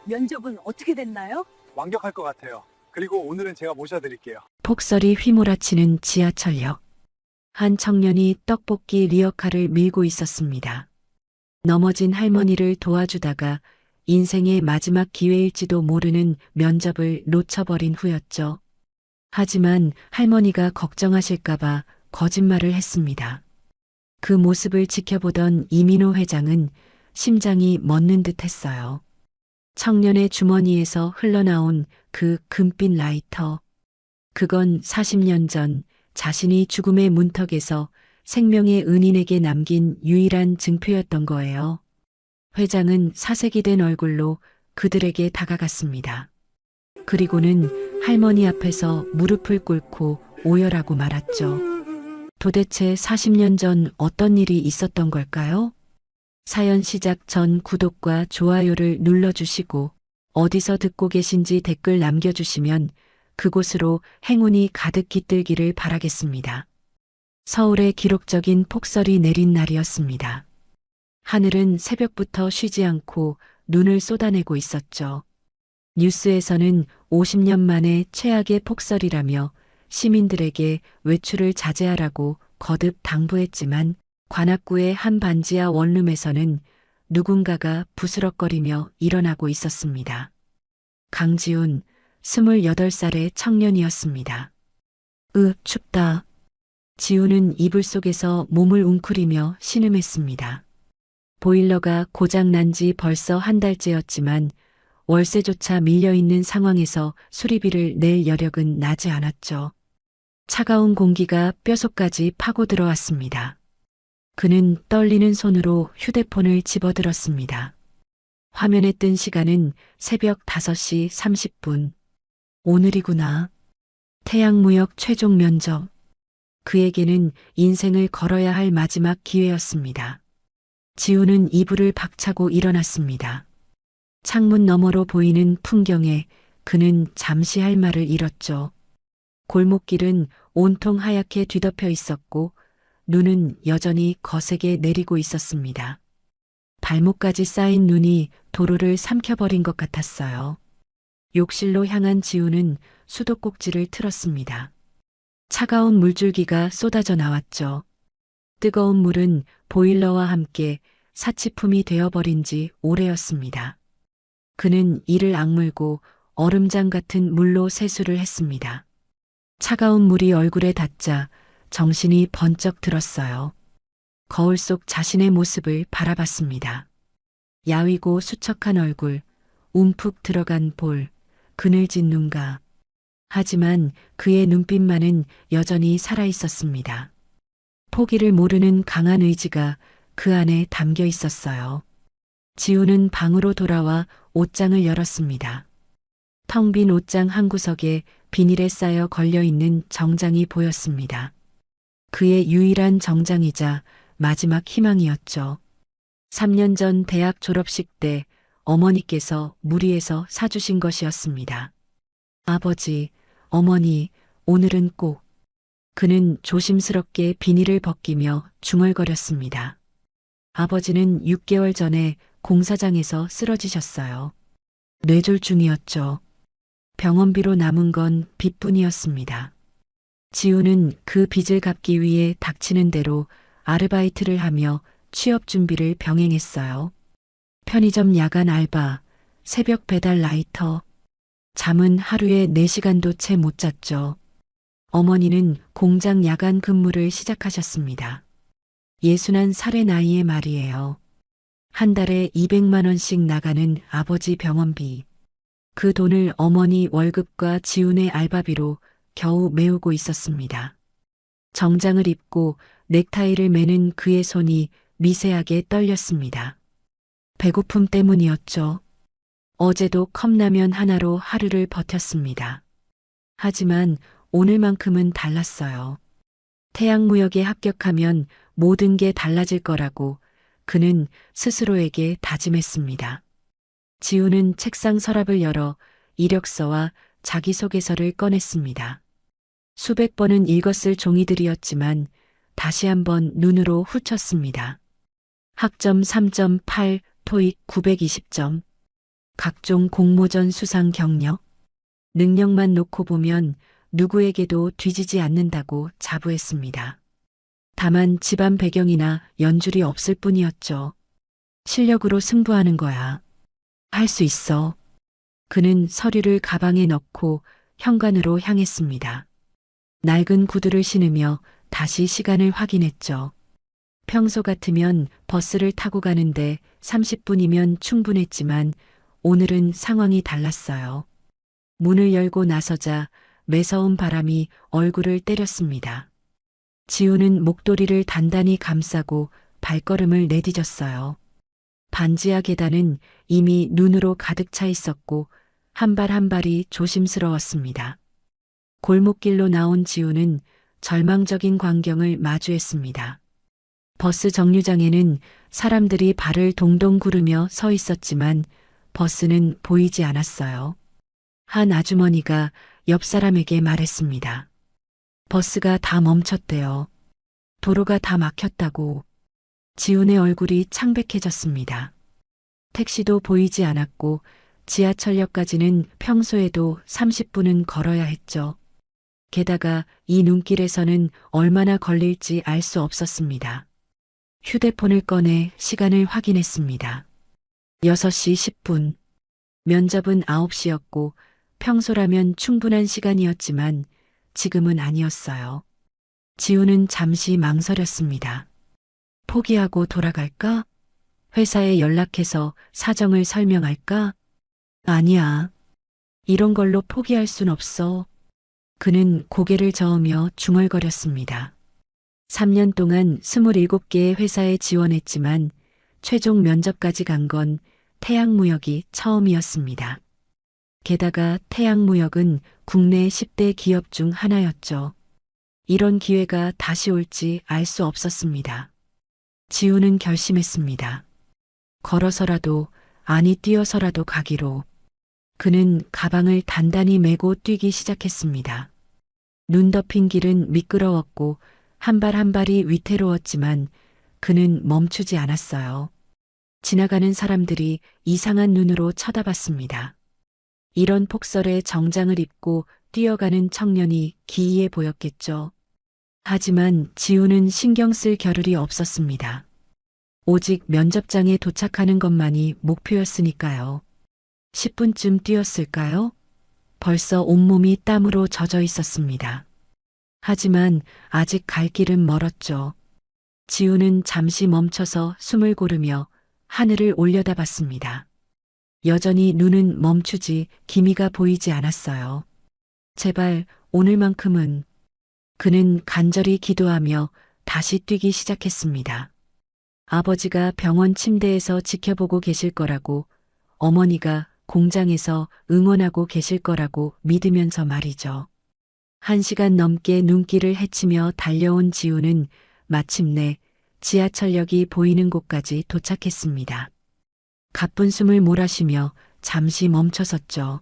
면접은 어떻게 됐나요? 완벽할 것 같아요. 그리고 오늘은 제가 모셔드릴게요. 폭설이 휘몰아치는 지하철역. 한 청년이 떡볶이 리어카를 밀고 있었습니다. 넘어진 할머니를 도와주다가 인생의 마지막 기회일지도 모르는 면접을 놓쳐버린 후였죠. 하지만 할머니가 걱정하실까봐 거짓말을 했습니다. 그 모습을 지켜보던 이민호 회장은 심장이 멎는 듯 했어요. 청년의 주머니에서 흘러나온 그 금빛 라이터. 그건 40년 전 자신이 죽음의 문턱에서 생명의 은인에게 남긴 유일한 증표였던 거예요. 회장은 사색이 된 얼굴로 그들에게 다가갔습니다. 그리고는 할머니 앞에서 무릎을 꿇고 오열하고 말았죠. 도대체 40년 전 어떤 일이 있었던 걸까요? 사연 시작 전 구독과 좋아요를 눌러주시고 어디서 듣고 계신지 댓글 남겨주시면 그곳으로 행운이 가득 깃들기를 바라겠습니다. 서울에 기록적인 폭설이 내린 날이었습니다. 하늘은 새벽부터 쉬지 않고 눈을 쏟아내고 있었죠. 뉴스에서는 50년 만에 최악의 폭설이라며 시민들에게 외출을 자제하라고 거듭 당부했지만 관악구의 한 반지하 원룸에서는 누군가가 부스럭거리며 일어나고 있었습니다. 강지훈, 28살의 청년이었습니다. 춥다. 지훈은 이불 속에서 몸을 웅크리며 신음했습니다. 보일러가 고장난 지 벌써 한 달째였지만 월세조차 밀려있는 상황에서 수리비를 낼 여력은 나지 않았죠. 차가운 공기가 뼛속까지 파고 들어왔습니다. 그는 떨리는 손으로 휴대폰을 집어들었습니다. 화면에 뜬 시간은 새벽 5시 30분. 오늘이구나. 태양무역 최종 면접. 그에게는 인생을 걸어야 할 마지막 기회였습니다. 지훈은 이불을 박차고 일어났습니다. 창문 너머로 보이는 풍경에 그는 잠시 할 말을 잃었죠. 골목길은 온통 하얗게 뒤덮여 있었고 눈은 여전히 거세게 내리고 있었습니다. 발목까지 쌓인 눈이 도로를 삼켜버린 것 같았어요. 욕실로 향한 지훈은 수도꼭지를 틀었습니다. 차가운 물줄기가 쏟아져 나왔죠. 뜨거운 물은 보일러와 함께 사치품이 되어버린 지 오래였습니다. 그는 이를 악물고 얼음장 같은 물로 세수를 했습니다. 차가운 물이 얼굴에 닿자 정신이 번쩍 들었어요. 거울 속 자신의 모습을 바라봤습니다. 야위고 수척한 얼굴, 움푹 들어간 볼, 그늘진 눈가. 하지만 그의 눈빛만은 여전히 살아있었습니다. 포기를 모르는 강한 의지가 그 안에 담겨 있었어요. 지훈은 방으로 돌아와 옷장을 열었습니다. 텅 빈 옷장 한 구석에 비닐에 쌓여 걸려있는 정장이 보였습니다. 그의 유일한 정장이자 마지막 희망이었죠. 3년 전 대학 졸업식 때 어머니께서 무리해서 사주신 것이었습니다. 아버지, 어머니, 오늘은 꼭. 그는 조심스럽게 비닐을 벗기며 중얼거렸습니다. 아버지는 6개월 전에 공사장에서 쓰러지셨어요. 뇌졸중이었죠. 병원비로 남은 건 빚뿐이었습니다. 지훈은 그 빚을 갚기 위해 닥치는 대로 아르바이트를 하며 취업 준비를 병행했어요. 편의점 야간 알바, 새벽 배달 라이터. 잠은 하루에 4시간도 채 못 잤죠. 어머니는 공장 야간 근무를 시작하셨습니다. 61살의 나이에 말이에요. 한 달에 200만 원씩 나가는 아버지 병원비. 그 돈을 어머니 월급과 지훈의 알바비로 겨우 메우고 있었습니다. 정장을 입고 넥타이를 매는 그의 손이 미세하게 떨렸습니다. 배고픔 때문이었죠. 어제도 컵라면 하나로 하루를 버텼습니다. 하지만 오늘만큼은 달랐어요. 태양무역에 합격하면 모든 게 달라질 거라고 그는 스스로에게 다짐했습니다. 지훈은 책상 서랍을 열어 이력서와 자기소개서를 꺼냈습니다. 수백 번은 읽었을 종이들이었지만 다시 한번 눈으로 훑었습니다. 학점 3.8, 토익 920점. 각종 공모전 수상 경력, 능력만 놓고 보면 누구에게도 뒤지지 않는다고 자부했습니다. 다만 집안 배경이나 연줄이 없을 뿐이었죠. 실력으로 승부하는 거야. 할 수 있어. 그는 서류를 가방에 넣고 현관으로 향했습니다. 낡은 구두를 신으며 다시 시간을 확인했죠. 평소 같으면 버스를 타고 가는데 30분이면 충분했지만 오늘은 상황이 달랐어요. 문을 열고 나서자 매서운 바람이 얼굴을 때렸습니다. 지우는 목도리를 단단히 감싸고 발걸음을 내디뎠어요. 반지하 계단은 이미 눈으로 가득 차 있었고 한 발 한 발이 조심스러웠습니다. 골목길로 나온 지우는 절망적인 광경을 마주했습니다. 버스 정류장에는 사람들이 발을 동동 구르며 서 있었지만 버스는 보이지 않았어요. 한 아주머니가 옆 사람에게 말했습니다. 버스가 다 멈췄대요. 도로가 다 막혔다고. 지훈의 얼굴이 창백해졌습니다. 택시도 보이지 않았고 지하철역까지는 평소에도 30분은 걸어야 했죠. 게다가 이 눈길에서는 얼마나 걸릴지 알 수 없었습니다. 휴대폰을 꺼내 시간을 확인했습니다. 6시 10분. 면접은 9시였고 평소라면 충분한 시간이었지만 지금은 아니었어요. 지우는 잠시 망설였습니다. 포기하고 돌아갈까? 회사에 연락해서 사정을 설명할까? 아니야. 이런 걸로 포기할 순 없어. 그는 고개를 저으며 중얼거렸습니다. 3년 동안 27개의 회사에 지원했지만 최종 면접까지 간 건 태양무역이 처음이었습니다. 게다가 태양무역은 국내 10대 기업 중 하나였죠. 이런 기회가 다시 올지 알 수 없었습니다. 지우는 결심했습니다. 걸어서라도, 아니 뛰어서라도 가기로. 그는 가방을 단단히 메고 뛰기 시작했습니다. 눈 덮인 길은 미끄러웠고 한 발 한 발이 위태로웠지만 그는 멈추지 않았어요. 지나가는 사람들이 이상한 눈으로 쳐다봤습니다. 이런 폭설에 정장을 입고 뛰어가는 청년이 기이해 보였겠죠. 하지만 지우는 신경 쓸 겨를이 없었습니다. 오직 면접장에 도착하는 것만이 목표였으니까요. 10분쯤 뛰었을까요? 벌써 온몸이 땀으로 젖어 있었습니다. 하지만 아직 갈 길은 멀었죠. 지우는 잠시 멈춰서 숨을 고르며 하늘을 올려다봤습니다. 여전히 눈은 멈추지 기미가 보이지 않았어요. 제발 오늘만큼은. 그는 간절히 기도하며 다시 뛰기 시작했습니다. 아버지가 병원 침대에서 지켜보고 계실 거라고, 어머니가 공장에서 응원하고 계실 거라고 믿으면서 말이죠. 1시간 넘게 눈길을 헤치며 달려온 지우는 마침내 지하철역이 보이는 곳까지 도착했습니다. 가쁜 숨을 몰아쉬며 잠시 멈춰섰죠.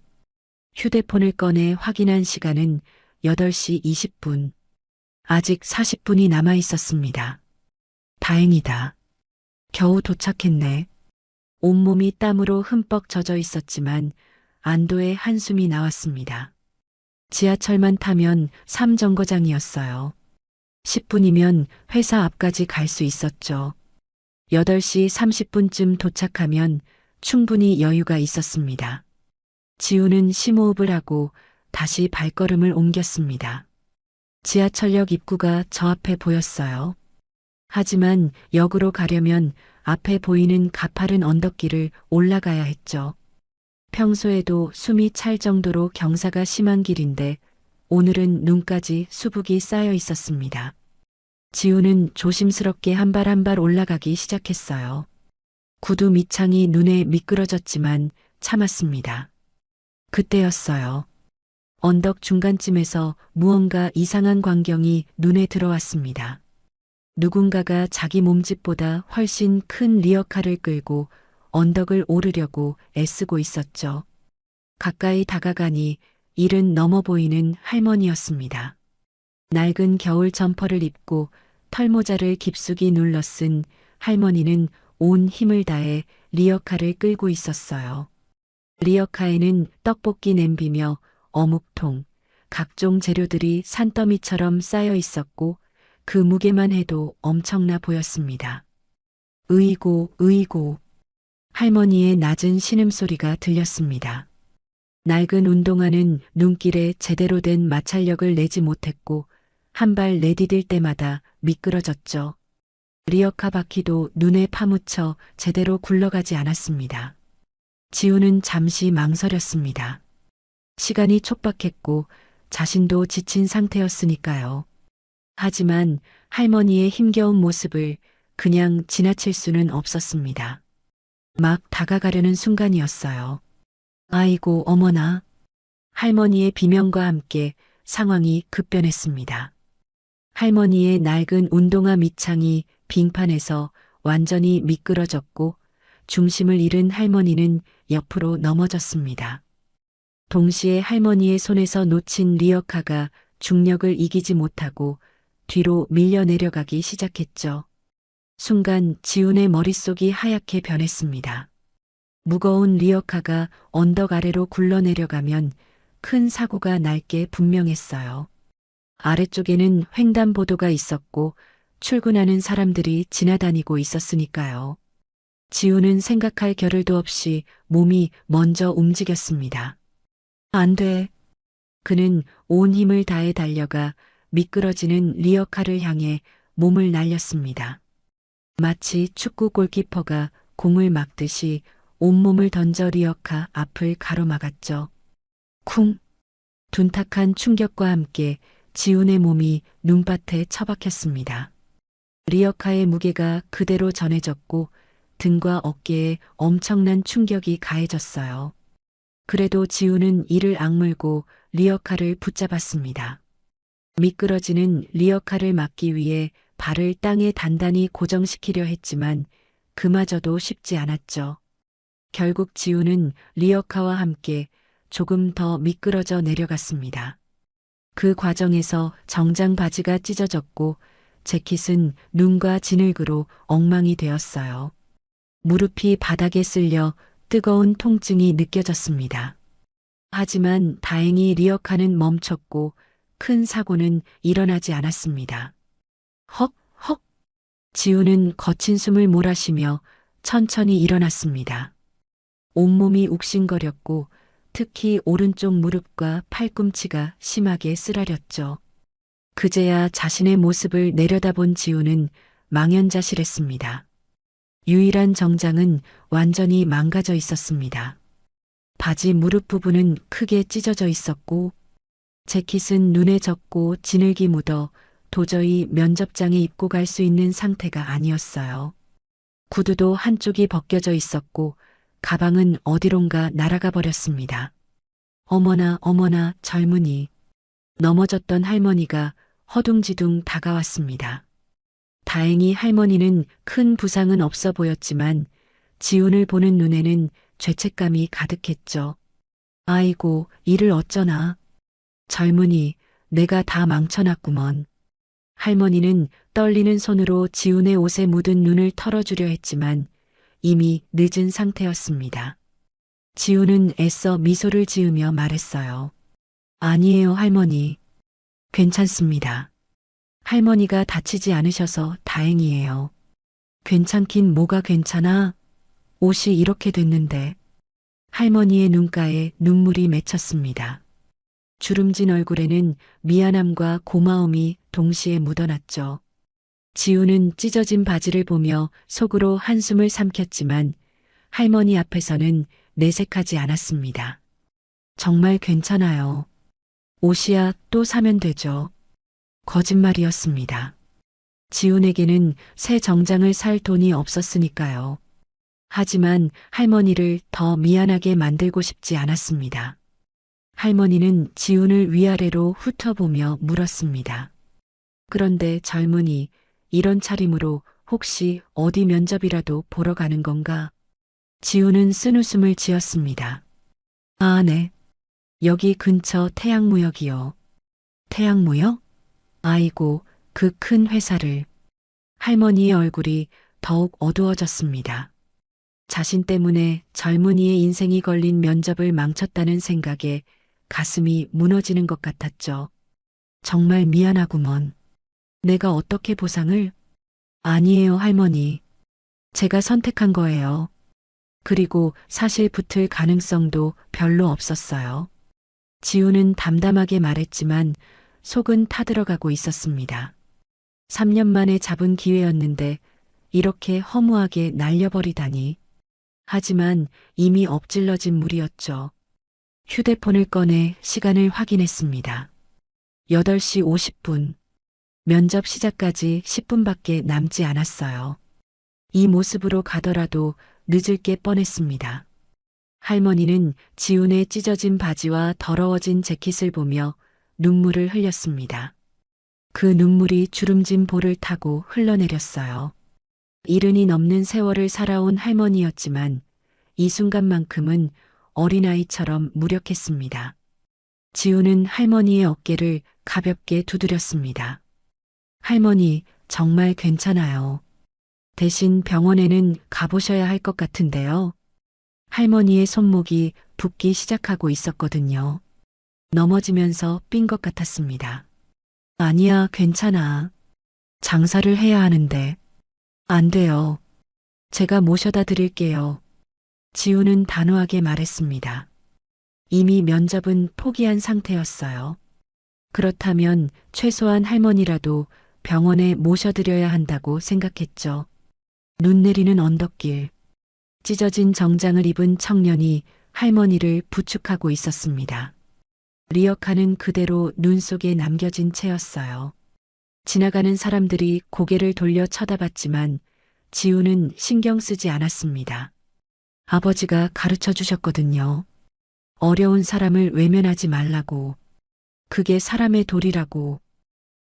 휴대폰을 꺼내 확인한 시간은 8시 20분. 아직 40분이 남아 있었습니다. 다행이다. 겨우 도착했네. 온몸이 땀으로 흠뻑 젖어 있었지만 안도의 한숨이 나왔습니다. 지하철만 타면 3정거장이었어요. 10분이면 회사 앞까지 갈 수 있었죠. 8시 30분쯤 도착하면 충분히 여유가 있었습니다. 지우는 심호흡을 하고 다시 발걸음을 옮겼습니다. 지하철역 입구가 저 앞에 보였어요. 하지만 역으로 가려면 앞에 보이는 가파른 언덕길을 올라가야 했죠. 평소에도 숨이 찰 정도로 경사가 심한 길인데 오늘은 눈까지 수북이 쌓여 있었습니다. 지우는 조심스럽게 한 발 한 발 올라가기 시작했어요. 구두 밑창이 눈에 미끄러졌지만 참았습니다. 그때였어요. 언덕 중간쯤에서 무언가 이상한 광경이 눈에 들어왔습니다. 누군가가 자기 몸집보다 훨씬 큰 리어카를 끌고 언덕을 오르려고 애쓰고 있었죠. 가까이 다가가니 일은 넘어 보이는 할머니였습니다. 낡은 겨울 점퍼를 입고 털모자를 깊숙이 눌러 쓴 할머니는 온 힘을 다해 리어카를 끌고 있었어요. 리어카에는 떡볶이 냄비며 어묵통, 각종 재료들이 산더미처럼 쌓여 있었고 그 무게만 해도 엄청나 보였습니다. 으이고, 으이고. 할머니의 낮은 신음소리가 들렸습니다. 낡은 운동화는 눈길에 제대로 된 마찰력을 내지 못했고 한 발 내디딜 때마다 미끄러졌죠. 리어카 바퀴도 눈에 파묻혀 제대로 굴러가지 않았습니다. 지우는 잠시 망설였습니다. 시간이 촉박했고 자신도 지친 상태였으니까요. 하지만 할머니의 힘겨운 모습을 그냥 지나칠 수는 없었습니다. 막 다가가려는 순간이었어요. 아이고 어머나. 할머니의 비명과 함께 상황이 급변했습니다. 할머니의 낡은 운동화 밑창이 빙판에서 완전히 미끄러졌고 중심을 잃은 할머니는 옆으로 넘어졌습니다. 동시에 할머니의 손에서 놓친 리어카가 중력을 이기지 못하고 뒤로 밀려 내려가기 시작했죠. 순간 지훈의 머릿속이 하얗게 변했습니다. 무거운 리어카가 언덕 아래로 굴러내려가면 큰 사고가 날 게 분명했어요. 아래쪽에는 횡단보도가 있었고 출근하는 사람들이 지나다니고 있었으니까요. 지훈은 생각할 겨를도 없이 몸이 먼저 움직였습니다. 안 돼. 그는 온 힘을 다해 달려가 미끄러지는 리어카를 향해 몸을 날렸습니다. 마치 축구 골키퍼가 공을 막듯이 온몸을 던져 리어카 앞을 가로막았죠. 쿵! 둔탁한 충격과 함께 지훈의 몸이 눈밭에 처박혔습니다. 리어카의 무게가 그대로 전해졌고 등과 어깨에 엄청난 충격이 가해졌어요. 그래도 지훈은 이를 악물고 리어카를 붙잡았습니다. 미끄러지는 리어카를 막기 위해 발을 땅에 단단히 고정시키려 했지만 그마저도 쉽지 않았죠. 결국 지훈은 리어카와 함께 조금 더 미끄러져 내려갔습니다. 그 과정에서 정장 바지가 찢어졌고 재킷은 눈과 진흙으로 엉망이 되었어요. 무릎이 바닥에 쓸려 뜨거운 통증이 느껴졌습니다. 하지만 다행히 리어카는 멈췄고 큰 사고는 일어나지 않았습니다. 헉, 헉. 지훈은 거친 숨을 몰아쉬며 천천히 일어났습니다. 온몸이 욱신거렸고 특히 오른쪽 무릎과 팔꿈치가 심하게 쓰라렸죠. 그제야 자신의 모습을 내려다본 지훈은 망연자실했습니다. 유일한 정장은 완전히 망가져 있었습니다. 바지 무릎 부분은 크게 찢어져 있었고 재킷은 눈에 젖고 진흙이 묻어 도저히 면접장에 입고 갈 수 있는 상태가 아니었어요. 구두도 한쪽이 벗겨져 있었고 가방은 어디론가 날아가 버렸습니다. 어머나 어머나 젊은이. 넘어졌던 할머니가 허둥지둥 다가왔습니다. 다행히 할머니는 큰 부상은 없어 보였지만 지훈을 보는 눈에는 죄책감이 가득했죠. 아이고, 이를 어쩌나. 젊은이, 내가 다 망쳐놨구먼. 할머니는 떨리는 손으로 지훈의 옷에 묻은 눈을 털어주려 했지만 이미 늦은 상태였습니다. 지훈은 애써 미소를 지으며 말했어요. 아니에요, 할머니. 괜찮습니다. 할머니가 다치지 않으셔서 다행이에요. 괜찮긴 뭐가 괜찮아? 옷이 이렇게 됐는데. 할머니의 눈가에 눈물이 맺혔습니다. 주름진 얼굴에는 미안함과 고마움이 동시에 묻어났죠. 지훈은 찢어진 바지를 보며 속으로 한숨을 삼켰지만 할머니 앞에서는 내색하지 않았습니다. 정말 괜찮아요. 옷이야 또 사면 되죠. 거짓말이었습니다. 지훈에게는 새 정장을 살 돈이 없었으니까요. 하지만 할머니를 더 미안하게 만들고 싶지 않았습니다. 할머니는 지훈을 위아래로 훑어보며 물었습니다. 그런데 젊은이, 이런 차림으로 혹시 어디 면접이라도 보러 가는 건가? 지훈은 쓴웃음을 지었습니다. 아, 네. 여기 근처 태양무역이요. 태양무역? 아이고, 그 큰 회사를. 할머니의 얼굴이 더욱 어두워졌습니다. 자신 때문에 젊은이의 인생이 걸린 면접을 망쳤다는 생각에 가슴이 무너지는 것 같았죠. 정말 미안하구먼. 내가 어떻게 보상을? 아니에요, 할머니. 제가 선택한 거예요. 그리고 사실 붙을 가능성도 별로 없었어요. 지우는 담담하게 말했지만 속은 타들어가고 있었습니다. 3년 만에 잡은 기회였는데 이렇게 허무하게 날려버리다니. 하지만 이미 엎질러진 물이었죠. 휴대폰을 꺼내 시간을 확인했습니다. 8시 50분. 면접 시작까지 10분밖에 남지 않았어요. 이 모습으로 가더라도 늦을 게 뻔했습니다. 할머니는 지훈의 찢어진 바지와 더러워진 재킷을 보며 눈물을 흘렸습니다. 그 눈물이 주름진 볼을 타고 흘러내렸어요. 70이 넘는 세월을 살아온 할머니였지만 이 순간만큼은 어린아이처럼 무력했습니다. 지훈은 할머니의 어깨를 가볍게 두드렸습니다. 할머니, 정말 괜찮아요. 대신 병원에는 가보셔야 할 것 같은데요. 할머니의 손목이 붓기 시작하고 있었거든요. 넘어지면서 삔 것 같았습니다. 아니야, 괜찮아. 장사를 해야 하는데. 안 돼요. 제가 모셔다 드릴게요. 지우는 단호하게 말했습니다. 이미 면접은 포기한 상태였어요. 그렇다면 최소한 할머니라도 병원에 모셔드려야 한다고 생각했죠. 눈 내리는 언덕길. 찢어진 정장을 입은 청년이 할머니를 부축하고 있었습니다. 리어카는 그대로 눈 속에 남겨진 채였어요. 지나가는 사람들이 고개를 돌려 쳐다봤지만 지우는 신경 쓰지 않았습니다. 아버지가 가르쳐 주셨거든요. 어려운 사람을 외면하지 말라고. 그게 사람의 도리라고.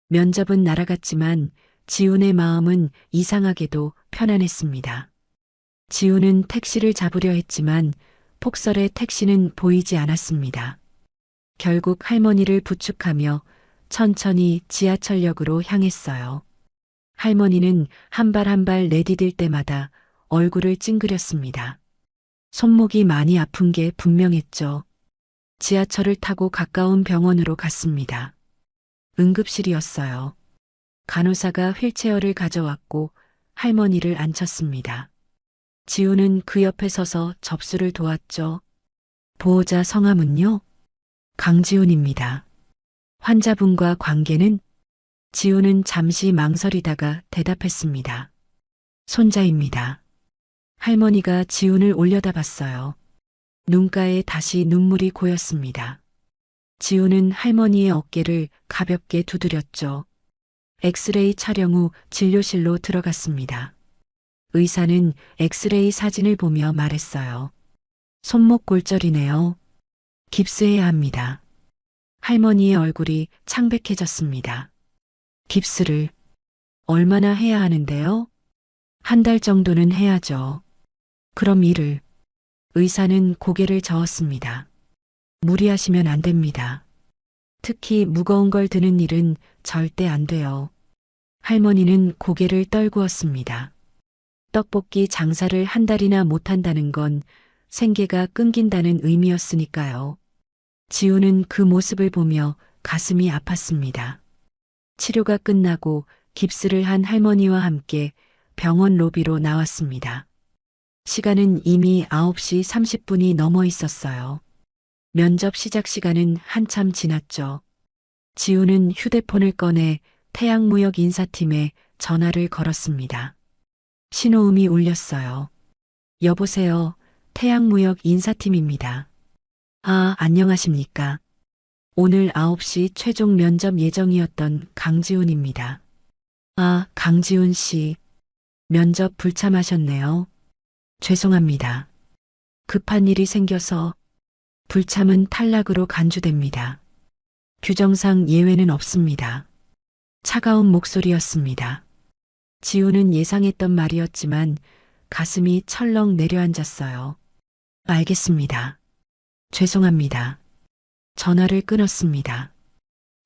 면접은 날아갔지만 지훈의 마음은 이상하게도 편안했습니다. 지훈은 택시를 잡으려 했지만 폭설에 택시는 보이지 않았습니다. 결국 할머니를 부축하며 천천히 지하철역으로 향했어요. 할머니는 한 발 한 발 내디딜 때마다 얼굴을 찡그렸습니다. 손목이 많이 아픈 게 분명했죠. 지하철을 타고 가까운 병원으로 갔습니다. 응급실이었어요. 간호사가 휠체어를 가져왔고 할머니를 앉혔습니다. 지우는 그 옆에 서서 접수를 도왔죠. 보호자 성함은요? 강지훈입니다. 환자분과 관계는? 지우는 잠시 망설이다가 대답했습니다. 손자입니다. 할머니가 지훈을 올려다봤어요. 눈가에 다시 눈물이 고였습니다. 지훈은 할머니의 어깨를 가볍게 두드렸죠. 엑스레이 촬영 후 진료실로 들어갔습니다. 의사는 엑스레이 사진을 보며 말했어요. 손목 골절이네요. 깁스해야 합니다. 할머니의 얼굴이 창백해졌습니다. 깁스를 얼마나 해야 하는데요? 한 달 정도는 해야죠. 그럼 일을. 의사는 고개를 저었습니다. 무리하시면 안 됩니다. 특히 무거운 걸 드는 일은 절대 안 돼요. 할머니는 고개를 떨구었습니다. 떡볶이 장사를 한 달이나 못한다는 건 생계가 끊긴다는 의미였으니까요. 지우는 그 모습을 보며 가슴이 아팠습니다. 치료가 끝나고 깁스를 한 할머니와 함께 병원 로비로 나왔습니다. 시간은 이미 9시 30분이 넘어 있었어요. 면접 시작 시간은 한참 지났죠. 지우는 휴대폰을 꺼내 태양무역 인사팀에 전화를 걸었습니다. 신호음이 울렸어요. 여보세요. 태양무역 인사팀입니다. 아, 안녕하십니까. 오늘 9시 최종 면접 예정이었던 강지훈입니다. 아, 강지훈 씨. 면접 불참하셨네요. 죄송합니다. 급한 일이 생겨서 불참은 탈락으로 간주됩니다. 규정상 예외는 없습니다. 차가운 목소리였습니다. 지우는 예상했던 말이었지만 가슴이 철렁 내려앉았어요. 알겠습니다. 죄송합니다. 전화를 끊었습니다.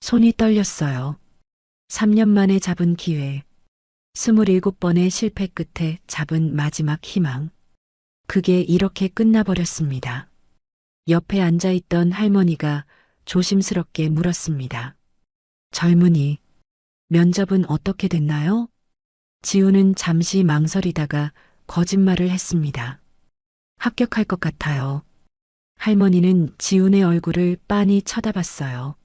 손이 떨렸어요. 3년 만에 잡은 기회. 27번의 실패 끝에 잡은 마지막 희망. 그게 이렇게 끝나버렸습니다. 옆에 앉아있던 할머니가 조심스럽게 물었습니다. 젊은이, 면접은 어떻게 됐나요? 지우는 잠시 망설이다가 거짓말을 했습니다. 합격할 것 같아요. 할머니는 지훈의 얼굴을 빤히 쳐다봤어요.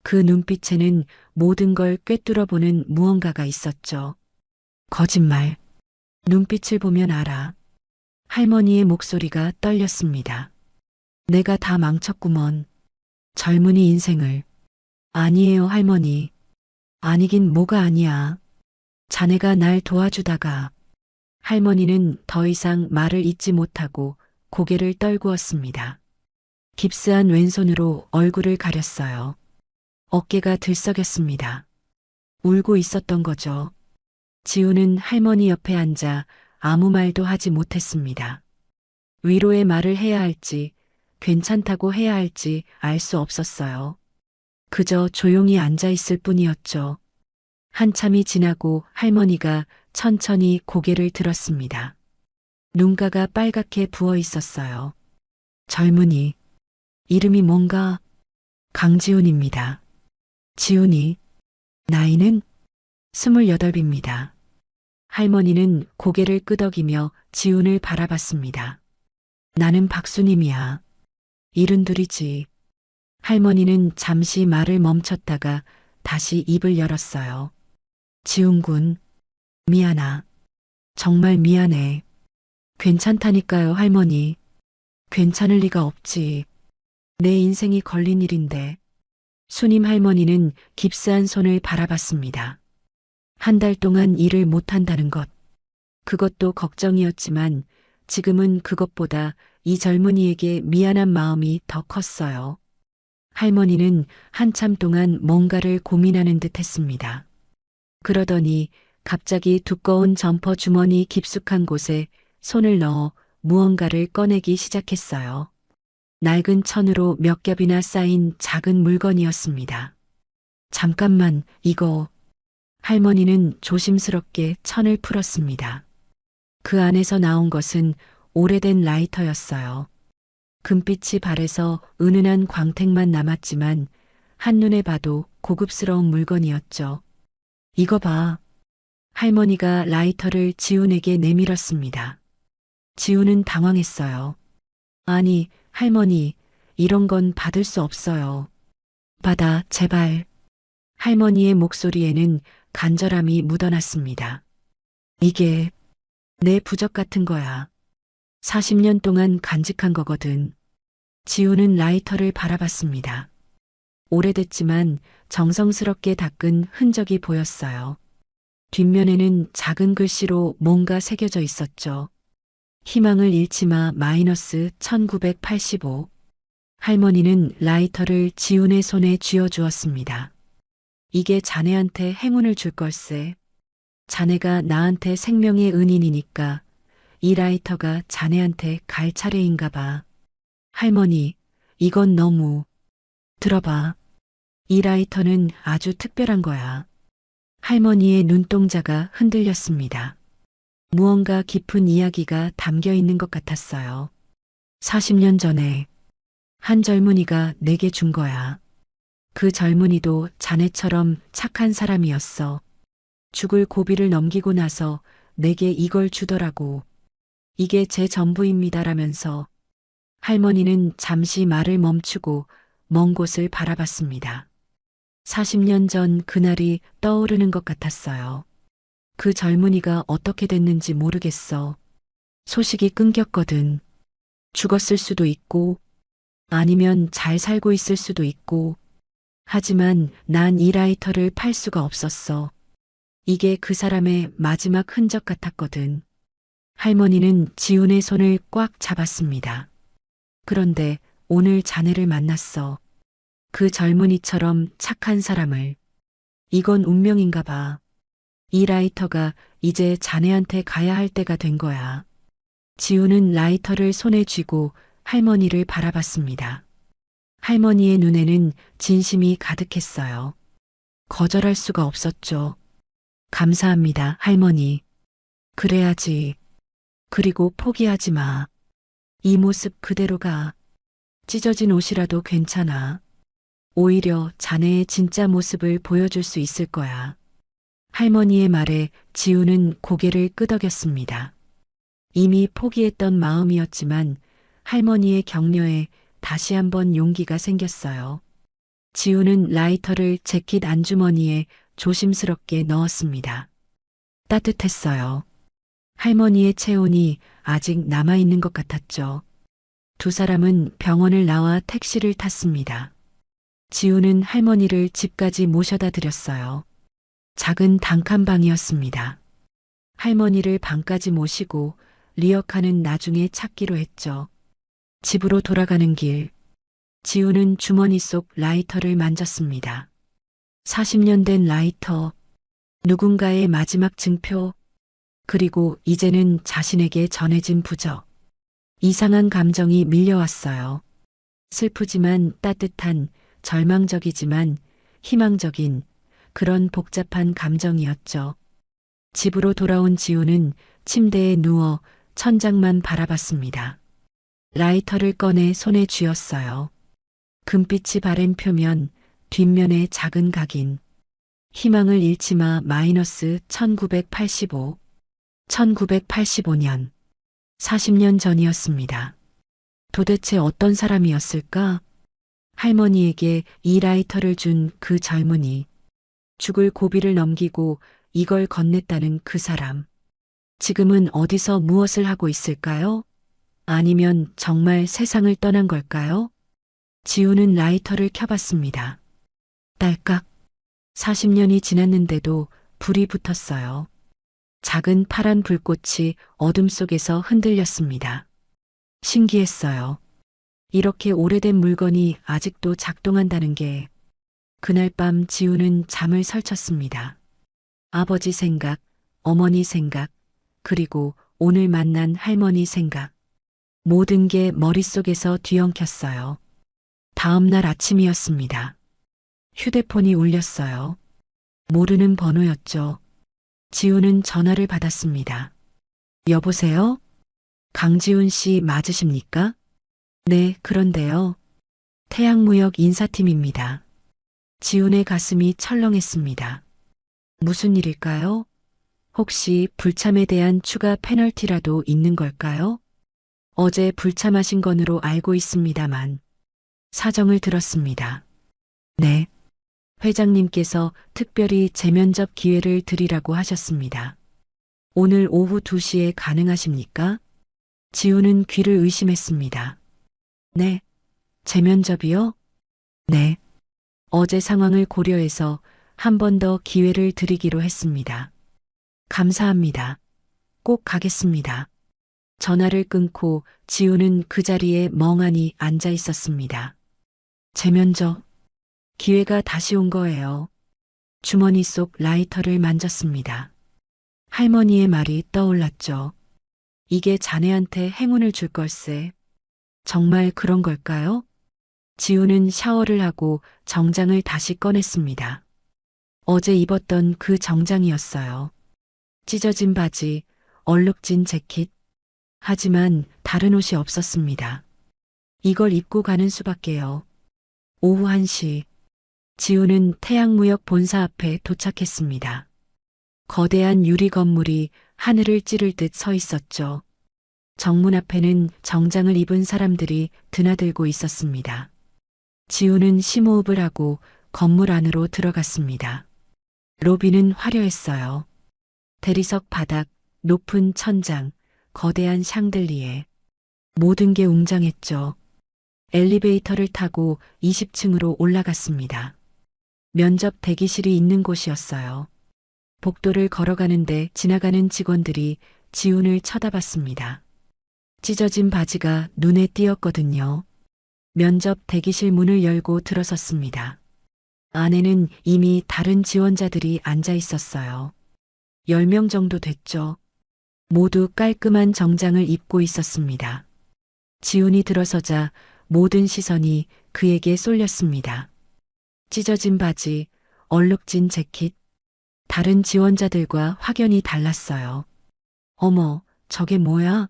그 눈빛에는 모든 걸 꿰뚫어보는 무언가가 있었죠. 거짓말. 눈빛을 보면 알아. 할머니의 목소리가 떨렸습니다. 내가 다 망쳤구먼. 젊은이 인생을. 아니에요, 할머니. 아니긴 뭐가 아니야. 자네가 날 도와주다가. 할머니는 더 이상 말을 잇지 못하고 고개를 떨구었습니다. 깁스한 왼손으로 얼굴을 가렸어요. 어깨가 들썩였습니다. 울고 있었던 거죠. 지우는 할머니 옆에 앉아 아무 말도 하지 못했습니다. 위로의 말을 해야 할지, 괜찮다고 해야 할지 알 수 없었어요. 그저 조용히 앉아 있을 뿐이었죠. 한참이 지나고 할머니가 천천히 고개를 들었습니다. 눈가가 빨갛게 부어 있었어요. 젊은이. 이름이 뭔가? 강지훈입니다. 지훈이. 나이는? 28입니다. 할머니는 고개를 끄덕이며 지훈을 바라봤습니다. 나는 박수님이야. 72이지. 할머니는 잠시 말을 멈췄다가 다시 입을 열었어요. 지훈군, 미안하. 정말 미안해. 괜찮다니까요, 할머니. 괜찮을 리가 없지. 내 인생이 걸린 일인데. 수님 할머니는 깁스한 손을 바라봤습니다. 한 달 동안 일을 못한다는 것. 그것도 걱정이었지만 지금은 그것보다 이 젊은이에게 미안한 마음이 더 컸어요. 할머니는 한참 동안 뭔가를 고민하는 듯 했습니다. 그러더니 갑자기 두꺼운 점퍼 주머니 깊숙한 곳에 손을 넣어 무언가를 꺼내기 시작했어요. 낡은 천으로 몇 겹이나 쌓인 작은 물건이었습니다. 잠깐만, 이거. 할머니는 조심스럽게 천을 풀었습니다. 그 안에서 나온 것은 오래된 라이터였어요. 금빛이 발에서 은은한 광택만 남았지만 한눈에 봐도 고급스러운 물건이었죠. 이거 봐. 할머니가 라이터를 지훈에게 내밀었습니다. 지훈은 당황했어요. 아니, 할머니, 이런 건 받을 수 없어요. 받아, 제발. 할머니의 목소리에는 간절함이 묻어났습니다. 이게 내 부적 같은 거야. 40년 동안 간직한 거거든. 지훈은 라이터를 바라봤습니다. 오래됐지만 정성스럽게 닦은 흔적이 보였어요. 뒷면에는 작은 글씨로 뭔가 새겨져 있었죠. 희망을 잃지 마 마이너스 1985. 할머니는 라이터를 지훈의 손에 쥐어주었습니다. 이게 자네한테 행운을 줄 걸세. 자네가 나한테 생명의 은인이니까 이 라이터가 자네한테 갈 차례인가 봐. 할머니, 이건 너무. 들어봐. 이 라이터는 아주 특별한 거야. 할머니의 눈동자가 흔들렸습니다. 무언가 깊은 이야기가 담겨 있는 것 같았어요. 40년 전에 한 젊은이가 내게 준 거야. 그 젊은이도 자네처럼 착한 사람이었어. 죽을 고비를 넘기고 나서 내게 이걸 주더라고. 이게 제 전부입니다라면서 할머니는 잠시 말을 멈추고 먼 곳을 바라봤습니다. 40년 전 그날이 떠오르는 것 같았어요. 그 젊은이가 어떻게 됐는지 모르겠어. 소식이 끊겼거든. 죽었을 수도 있고 아니면 잘 살고 있을 수도 있고 하지만 난 이 라이터를 팔 수가 없었어. 이게 그 사람의 마지막 흔적 같았거든. 할머니는 지훈의 손을 꽉 잡았습니다. 그런데 오늘 자네를 만났어. 그 젊은이처럼 착한 사람을. 이건 운명인가 봐. 이 라이터가 이제 자네한테 가야 할 때가 된 거야. 지훈은 라이터를 손에 쥐고 할머니를 바라봤습니다. 할머니의 눈에는 진심이 가득했어요. 거절할 수가 없었죠. 감사합니다, 할머니. 그래야지. 그리고 포기하지 마. 이 모습 그대로 가. 찢어진 옷이라도 괜찮아. 오히려 자네의 진짜 모습을 보여줄 수 있을 거야. 할머니의 말에 지우는 고개를 끄덕였습니다. 이미 포기했던 마음이었지만 할머니의 격려에 다시 한번 용기가 생겼어요. 지우는 라이터를 재킷 안주머니에 조심스럽게 넣었습니다. 따뜻했어요. 할머니의 체온이 아직 남아있는 것 같았죠. 두 사람은 병원을 나와 택시를 탔습니다. 지우는 할머니를 집까지 모셔다 드렸어요. 작은 단칸방이었습니다. 할머니를 방까지 모시고 리어카는 나중에 찾기로 했죠. 집으로 돌아가는 길, 지우는 주머니 속 라이터를 만졌습니다. 40년 된 라이터, 누군가의 마지막 증표, 그리고 이제는 자신에게 전해진 부적. 이상한 감정이 밀려왔어요. 슬프지만 따뜻한, 절망적이지만 희망적인 그런 복잡한 감정이었죠. 집으로 돌아온 지우는 침대에 누워 천장만 바라봤습니다. 라이터를 꺼내 손에 쥐었어요. 금빛이 바랜 표면, 뒷면에 작은 각인. 희망을 잃지 마 마이너스 1985. 1985년. 40년 전이었습니다. 도대체 어떤 사람이었을까? 할머니에게 이 라이터를 준 그 젊은이. 죽을 고비를 넘기고 이걸 건넸다는 그 사람. 지금은 어디서 무엇을 하고 있을까요? 아니면 정말 세상을 떠난 걸까요? 지우는 라이터를 켜봤습니다. 딸깍. 40년이 지났는데도 불이 붙었어요. 작은 파란 불꽃이 어둠 속에서 흔들렸습니다. 신기했어요. 이렇게 오래된 물건이 아직도 작동한다는 게. 그날 밤 지우는 잠을 설쳤습니다. 아버지 생각, 어머니 생각, 그리고 오늘 만난 할머니 생각. 모든 게 머릿속에서 뒤엉켰어요. 다음 날 아침이었습니다. 휴대폰이 울렸어요. 모르는 번호였죠. 지우는 전화를 받았습니다. 여보세요? 강지훈 씨 맞으십니까? 네, 그런데요. 태양무역 인사팀입니다. 지훈의 가슴이 철렁했습니다. 무슨 일일까요? 혹시 불참에 대한 추가 페널티라도 있는 걸까요? 어제 불참하신 건으로 알고 있습니다만. 사정을 들었습니다. 네. 회장님께서 특별히 재면접 기회를 드리라고 하셨습니다. 오늘 오후 2시에 가능하십니까? 지우는 귀를 의심했습니다. 네. 재면접이요? 네. 어제 상황을 고려해서 한 번 더 기회를 드리기로 했습니다. 감사합니다. 꼭 가겠습니다. 전화를 끊고 지우는 그 자리에 멍하니 앉아 있었습니다. 재면접. 기회가 다시 온 거예요. 주머니 속 라이터를 만졌습니다. 할머니의 말이 떠올랐죠. 이게 자네한테 행운을 줄 걸세. 정말 그런 걸까요? 지우는 샤워를 하고 정장을 다시 꺼냈습니다. 어제 입었던 그 정장이었어요. 찢어진 바지, 얼룩진 재킷. 하지만 다른 옷이 없었습니다. 이걸 입고 가는 수밖에요. 오후 1시. 지우는 태양무역 본사 앞에 도착했습니다. 거대한 유리 건물이 하늘을 찌를 듯 서 있었죠. 정문 앞에는 정장을 입은 사람들이 드나들고 있었습니다. 지우는 심호흡을 하고 건물 안으로 들어갔습니다. 로비는 화려했어요. 대리석 바닥, 높은 천장, 거대한 샹들리에. 모든 게 웅장했죠. 엘리베이터를 타고 20층으로 올라갔습니다. 면접 대기실이 있는 곳이었어요. 복도를 걸어가는데 지나가는 직원들이 지훈을 쳐다봤습니다. 찢어진 바지가 눈에 띄었거든요. 면접 대기실 문을 열고 들어섰습니다. 안에는 이미 다른 지원자들이 앉아 있었어요. 10명 정도 됐죠. 모두 깔끔한 정장을 입고 있었습니다. 지훈이 들어서자 모든 시선이 그에게 쏠렸습니다. 찢어진 바지, 얼룩진 재킷. 다른 지원자들과 확연히 달랐어요. 어머, 저게 뭐야?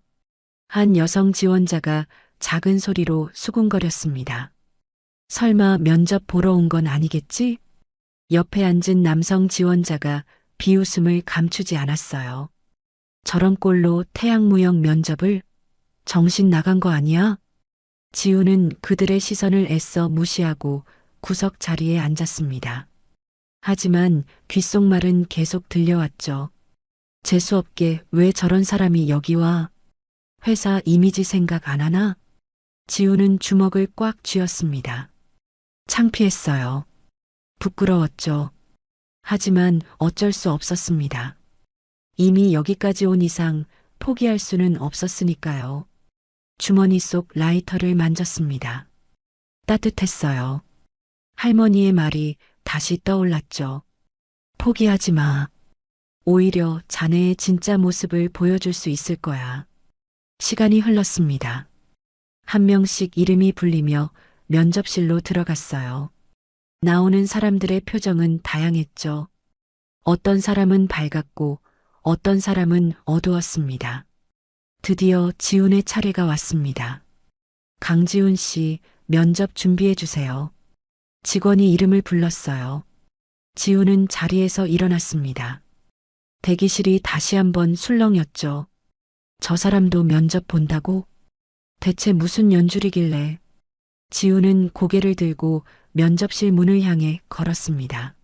한 여성 지원자가 작은 소리로 수군거렸습니다. 설마 면접 보러 온 건 아니겠지? 옆에 앉은 남성 지원자가 비웃음을 감추지 않았어요. 저런 꼴로 태양무역 면접을? 정신 나간 거 아니야? 지우는 그들의 시선을 애써 무시하고 구석 자리에 앉았습니다. 하지만 귓속말은 계속 들려왔죠. 재수없게 왜 저런 사람이 여기 와? 회사 이미지 생각 안 하나? 지우는 주먹을 꽉 쥐었습니다. 창피했어요. 부끄러웠죠. 하지만 어쩔 수 없었습니다. 이미 여기까지 온 이상 포기할 수는 없었으니까요. 주머니 속 라이터를 만졌습니다. 따뜻했어요. 할머니의 말이 다시 떠올랐죠. 포기하지 마. 오히려 자네의 진짜 모습을 보여줄 수 있을 거야. 시간이 흘렀습니다. 한 명씩 이름이 불리며 면접실로 들어갔어요. 나오는 사람들의 표정은 다양했죠. 어떤 사람은 밝았고 어떤 사람은 어두웠습니다. 드디어 지훈의 차례가 왔습니다. 강지훈 씨, 면접 준비해 주세요. 직원이 이름을 불렀어요. 지훈은 자리에서 일어났습니다. 대기실이 다시 한번 술렁였죠. 저 사람도 면접 본다고? 대체 무슨 연줄이길래? 지훈은 고개를 들고 면접실 문을 향해 걸었습니다.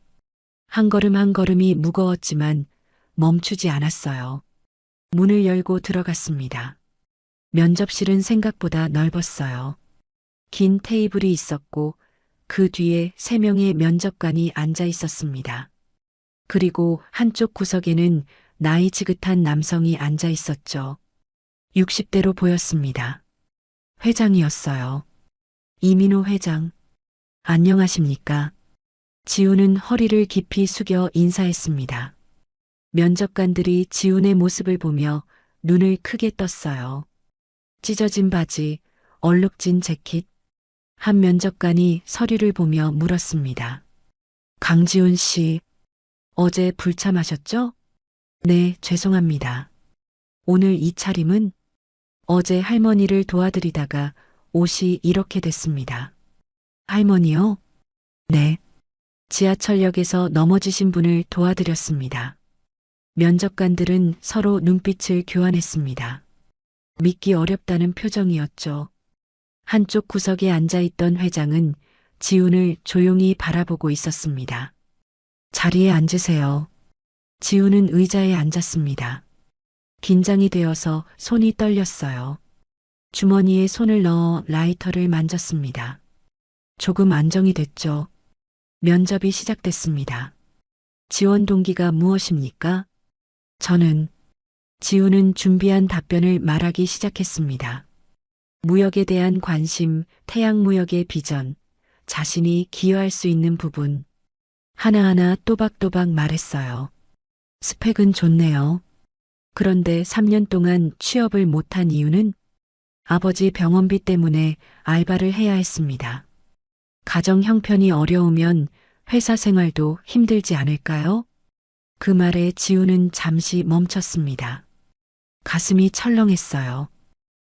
한 걸음 한 걸음이 무거웠지만 멈추지 않았어요. 문을 열고 들어갔습니다. 면접실은 생각보다 넓었어요. 긴 테이블이 있었고 그 뒤에 3명의 면접관이 앉아 있었습니다. 그리고 한쪽 구석에는 나이 지긋한 남성이 앉아 있었죠. 60대로 보였습니다. 회장이었어요. 이민호 회장. 안녕하십니까? 지훈은 허리를 깊이 숙여 인사했습니다. 면접관들이 지훈의 모습을 보며 눈을 크게 떴어요. 찢어진 바지, 얼룩진 재킷. 한 면접관이 서류를 보며 물었습니다. 강지훈 씨, 어제 불참하셨죠? 네, 죄송합니다. 오늘 이 차림은? 어제 할머니를 도와드리다가 옷이 이렇게 됐습니다. 할머니요? 네. 지하철역에서 넘어지신 분을 도와드렸습니다. 면접관들은 서로 눈빛을 교환했습니다. 믿기 어렵다는 표정이었죠. 한쪽 구석에 앉아있던 회장은 지훈을 조용히 바라보고 있었습니다. 자리에 앉으세요. 지훈은 의자에 앉았습니다. 긴장이 되어서 손이 떨렸어요. 주머니에 손을 넣어 라이터를 만졌습니다. 조금 안정이 됐죠. 면접이 시작됐습니다. 지원 동기가 무엇입니까? 저는 지훈은 준비한 답변을 말하기 시작했습니다. 무역에 대한 관심, 태양무역의 비전, 자신이 기여할 수 있는 부분. 하나하나 또박또박 말했어요. 스펙은 좋네요. 그런데 3년 동안 취업을 못한 이유는 아버지 병원비 때문에 알바를 해야 했습니다. 가정 형편이 어려우면 회사 생활도 힘들지 않을까요? 그 말에 지훈은 잠시 멈췄습니다. 가슴이 철렁했어요.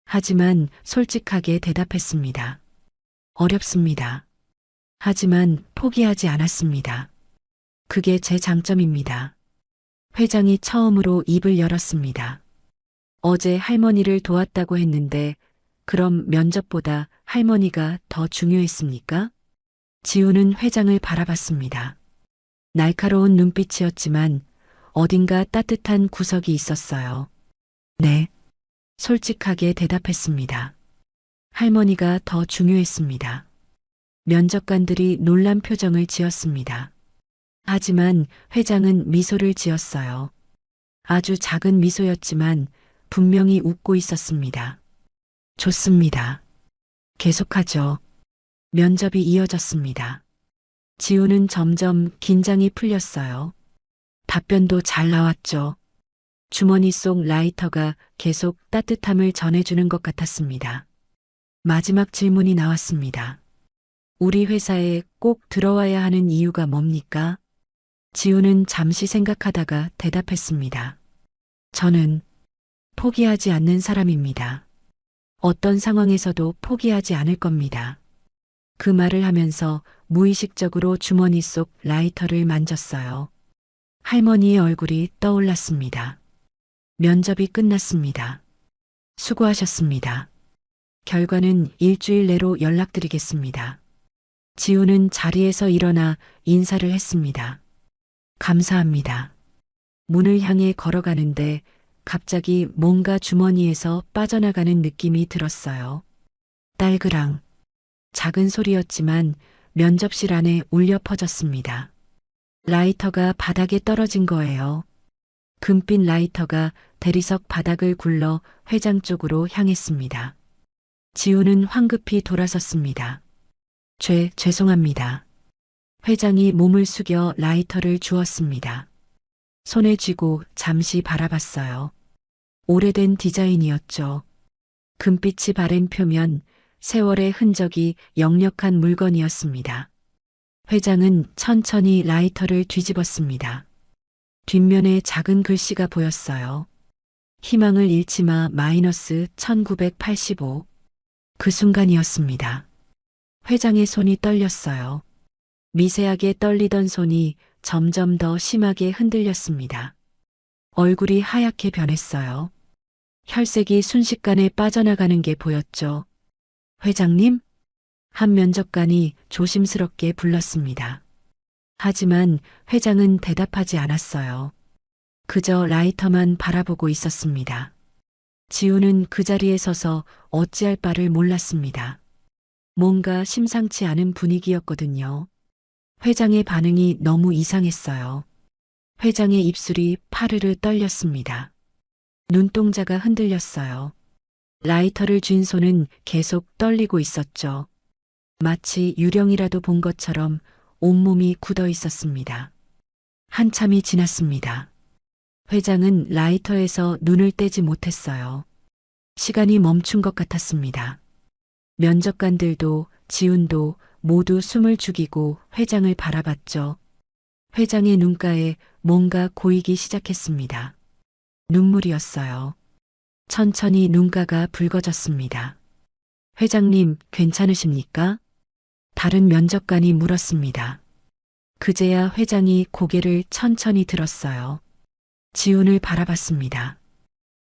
하지만 솔직하게 대답했습니다. 어렵습니다. 하지만 포기하지 않았습니다. 그게 제 장점입니다. 회장이 처음으로 입을 열었습니다. 어제 할머니를 도왔다고 했는데 그럼 면접보다 할머니가 더 중요했습니까? 지훈은 회장을 바라봤습니다. 날카로운 눈빛이었지만 어딘가 따뜻한 구석이 있었어요. 네. 솔직하게 대답했습니다. 할머니가 더 중요했습니다. 면접관들이 놀란 표정을 지었습니다. 하지만 회장은 미소를 지었어요. 아주 작은 미소였지만 분명히 웃고 있었습니다. 좋습니다. 계속하죠. 면접이 이어졌습니다. 지훈은 점점 긴장이 풀렸어요. 답변도 잘 나왔죠. 주머니 속 라이터가 계속 따뜻함을 전해주는 것 같았습니다. 마지막 질문이 나왔습니다. 우리 회사에 꼭 들어와야 하는 이유가 뭡니까? 지훈은 잠시 생각하다가 대답했습니다. 저는 포기하지 않는 사람입니다. 어떤 상황에서도 포기하지 않을 겁니다. 그 말을 하면서 무의식적으로 주머니 속 라이터를 만졌어요. 할머니의 얼굴이 떠올랐습니다. 면접이 끝났습니다. 수고하셨습니다. 결과는 일주일 내로 연락드리겠습니다. 지우는 자리에서 일어나 인사를 했습니다. 감사합니다. 문을 향해 걸어가는데 갑자기 뭔가 주머니에서 빠져나가는 느낌이 들었어요. 딸그랑. 작은 소리였지만 면접실 안에 울려 퍼졌습니다. 라이터가 바닥에 떨어진 거예요. 금빛 라이터가 대리석 바닥을 굴러 회장 쪽으로 향했습니다. 지우는 황급히 돌아섰습니다. 죄송합니다. 회장이 몸을 숙여 라이터를 주었습니다. 손에 쥐고 잠시 바라봤어요. 오래된 디자인이었죠. 금빛이 바랜 표면, 세월의 흔적이 역력한 물건이었습니다. 회장은 천천히 라이터를 뒤집었습니다. 뒷면에 작은 글씨가 보였어요. 희망을 잃지 마 -1985. 그 순간이었습니다. 회장의 손이 떨렸어요. 미세하게 떨리던 손이 점점 더 심하게 흔들렸습니다. 얼굴이 하얗게 변했어요. 혈색이 순식간에 빠져나가는 게 보였죠. 회장님? 한 면접관이 조심스럽게 불렀습니다. 하지만 회장은 대답하지 않았어요. 그저 라이터만 바라보고 있었습니다. 지우는 그 자리에 서서 어찌할 바를 몰랐습니다. 뭔가 심상치 않은 분위기였거든요. 회장의 반응이 너무 이상했어요. 회장의 입술이 파르르 떨렸습니다. 눈동자가 흔들렸어요. 라이터를 쥔 손은 계속 떨리고 있었죠. 마치 유령이라도 본 것처럼 온몸이 굳어 있었습니다. 한참이 지났습니다. 회장은 라이터에서 눈을 떼지 못했어요. 시간이 멈춘 것 같았습니다. 면접관들도 지훈도 모두 숨을 죽이고 회장을 바라봤죠. 회장의 눈가에 뭔가 고이기 시작했습니다. 눈물이었어요. 천천히 눈가가 붉어졌습니다. 회장님, 괜찮으십니까? 다른 면접관이 물었습니다. 그제야 회장이 고개를 천천히 들었어요. 지훈을 바라봤습니다.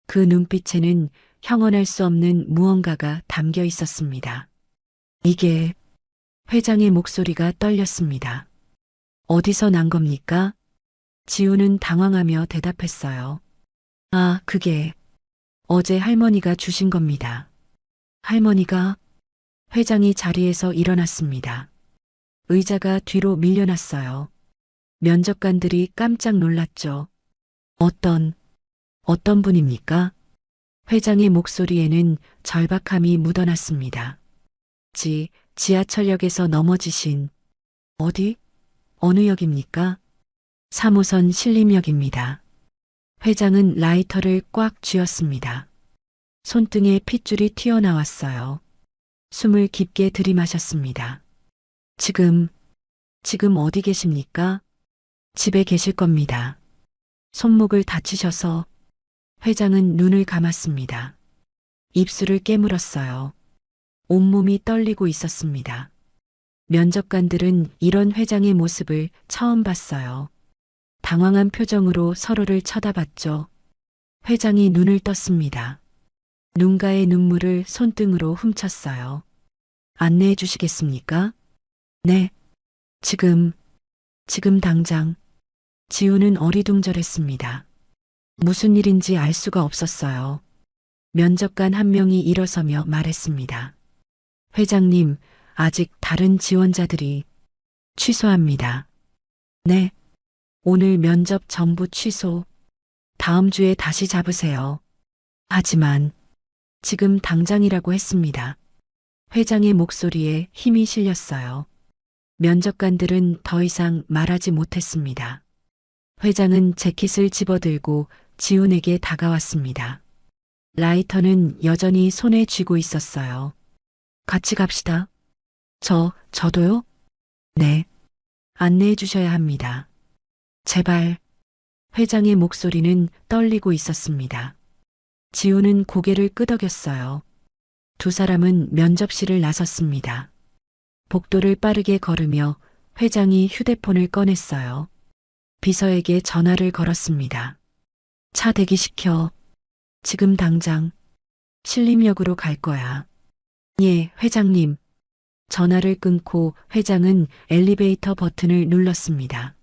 그 눈빛에는 형언할 수 없는 무언가가 담겨 있었습니다. 이게... 회장의 목소리가 떨렸습니다. 어디서 난 겁니까? 지우는 당황하며 대답했어요. 아, 그게 어제 할머니가 주신 겁니다. 할머니가? 회장이 자리에서 일어났습니다. 의자가 뒤로 밀려났어요. 면접관들이 깜짝 놀랐죠. 어떤 분입니까? 회장의 목소리에는 절박함이 묻어났습니다. 지하철역에서 넘어지신. 어느 역입니까? 3호선 신림역입니다. 회장은 라이터를 꽉 쥐었습니다. 손등에 핏줄이 튀어나왔어요. 숨을 깊게 들이마셨습니다. 지금 어디 계십니까? 집에 계실 겁니다. 손목을 다치셔서. 회장은 눈을 감았습니다. 입술을 깨물었어요. 온몸이 떨리고 있었습니다. 면접관들은 이런 회장의 모습을 처음 봤어요. 당황한 표정으로 서로를 쳐다봤죠. 회장이 눈을 떴습니다. 눈가의 눈물을 손등으로 훔쳤어요. 안내해 주시겠습니까? 네. 지금 당장. 지우는 어리둥절했습니다. 무슨 일인지 알 수가 없었어요. 면접관 한 명이 일어서며 말했습니다. 회장님, 아직 다른 지원자들이. 취소합니다. 네. 오늘 면접 전부 취소. 다음 주에 다시 잡으세요. 하지만 지금 당장이라고 했습니다. 회장의 목소리에 힘이 실렸어요. 면접관들은 더 이상 말하지 못했습니다. 회장은 재킷을 집어들고 지훈에게 다가왔습니다. 라이터는 여전히 손에 쥐고 있었어요. 같이 갑시다. 저도요? 네. 안내해 주셔야 합니다. 제발. 회장의 목소리는 떨리고 있었습니다. 지우는 고개를 끄덕였어요. 두 사람은 면접실을 나섰습니다. 복도를 빠르게 걸으며 회장이 휴대폰을 꺼냈어요. 비서에게 전화를 걸었습니다. 차 대기시켜. 지금 당장 신림역으로 갈 거야. 예, 회장님. 전화를 끊고 회장은 엘리베이터 버튼을 눌렀습니다.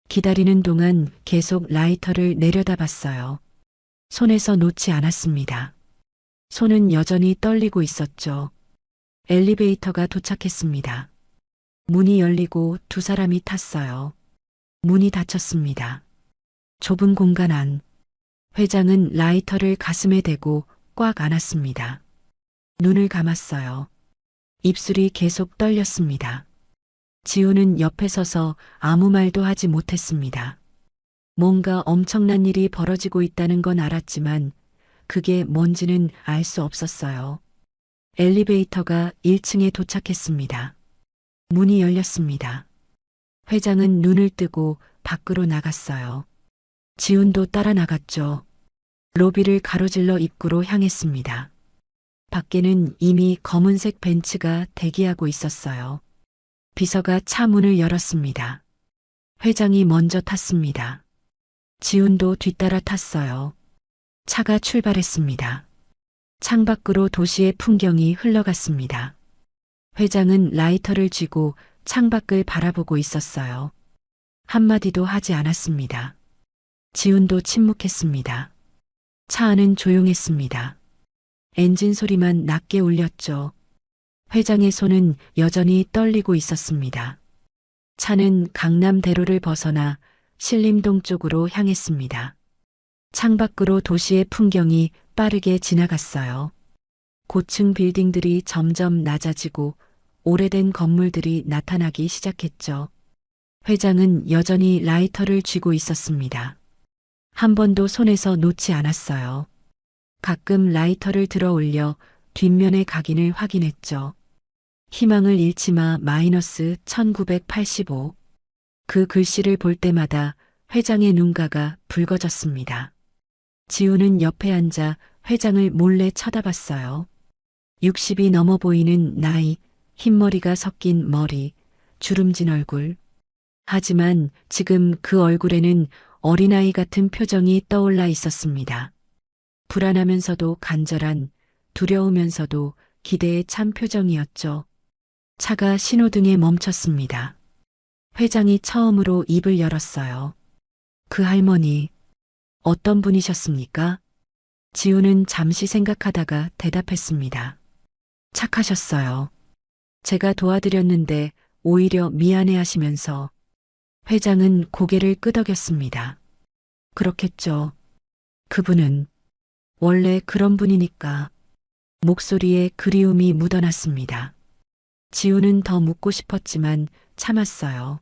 기다리는 동안 계속 라이터를 내려다봤어요. 손에서 놓지 않았습니다. 손은 여전히 떨리고 있었죠. 엘리베이터가 도착했습니다. 문이 열리고 두 사람이 탔어요. 문이 닫혔습니다. 좁은 공간 안. 회장은 라이터를 가슴에 대고 꽉 안았습니다. 눈을 감았어요. 입술이 계속 떨렸습니다. 지우는 옆에 서서 아무 말도 하지 못했습니다. 뭔가 엄청난 일이 벌어지고 있다는 건 알았지만 그게 뭔지는 알 수 없었어요. 엘리베이터가 1층에 도착했습니다. 문이 열렸습니다. 회장은 눈을 뜨고 밖으로 나갔어요. 지훈도 따라 나갔죠. 로비를 가로질러 입구로 향했습니다. 밖에는 이미 검은색 벤츠가 대기하고 있었어요. 비서가 차 문을 열었습니다. 회장이 먼저 탔습니다. 지훈도 뒤따라 탔어요. 차가 출발했습니다. 창밖으로 도시의 풍경이 흘러갔습니다. 회장은 라이터를 쥐고 창밖을 바라보고 있었어요. 한마디도 하지 않았습니다. 지훈도 침묵했습니다. 차 안은 조용했습니다. 엔진 소리만 낮게 울렸죠. 회장의 손은 여전히 떨리고 있었습니다. 차는 강남대로를 벗어나 신림동 쪽으로 향했습니다. 창밖으로 도시의 풍경이 빠르게 지나갔어요. 고층 빌딩들이 점점 낮아지고 오래된 건물들이 나타나기 시작했죠. 회장은 여전히 라이터를 쥐고 있었습니다. 한 번도 손에서 놓지 않았어요. 가끔 라이터를 들어 올려 뒷면의 각인을 확인했죠. 희망을 잃지 마 -1985. 그 글씨를 볼 때마다 회장의 눈가가 붉어졌습니다. 지우는 옆에 앉아 회장을 몰래 쳐다봤어요. 60이 넘어 보이는 나이, 흰머리가 섞인 머리, 주름진 얼굴. 하지만 지금 그 얼굴에는 어린아이 같은 표정이 떠올라 있었습니다. 불안하면서도 간절한, 두려우면서도 기대에 찬 표정이었죠. 차가 신호등에 멈췄습니다. 회장이 처음으로 입을 열었어요. 그 할머니, 어떤 분이셨습니까? 지우는 잠시 생각하다가 대답했습니다. 착하셨어요. 제가 도와드렸는데 오히려 미안해 하시면서. 회장은 고개를 끄덕였습니다. 그렇겠죠. 그분은 원래 그런 분이니까. 목소리에 그리움이 묻어났습니다. 지우는 더 묻고 싶었지만 참았어요.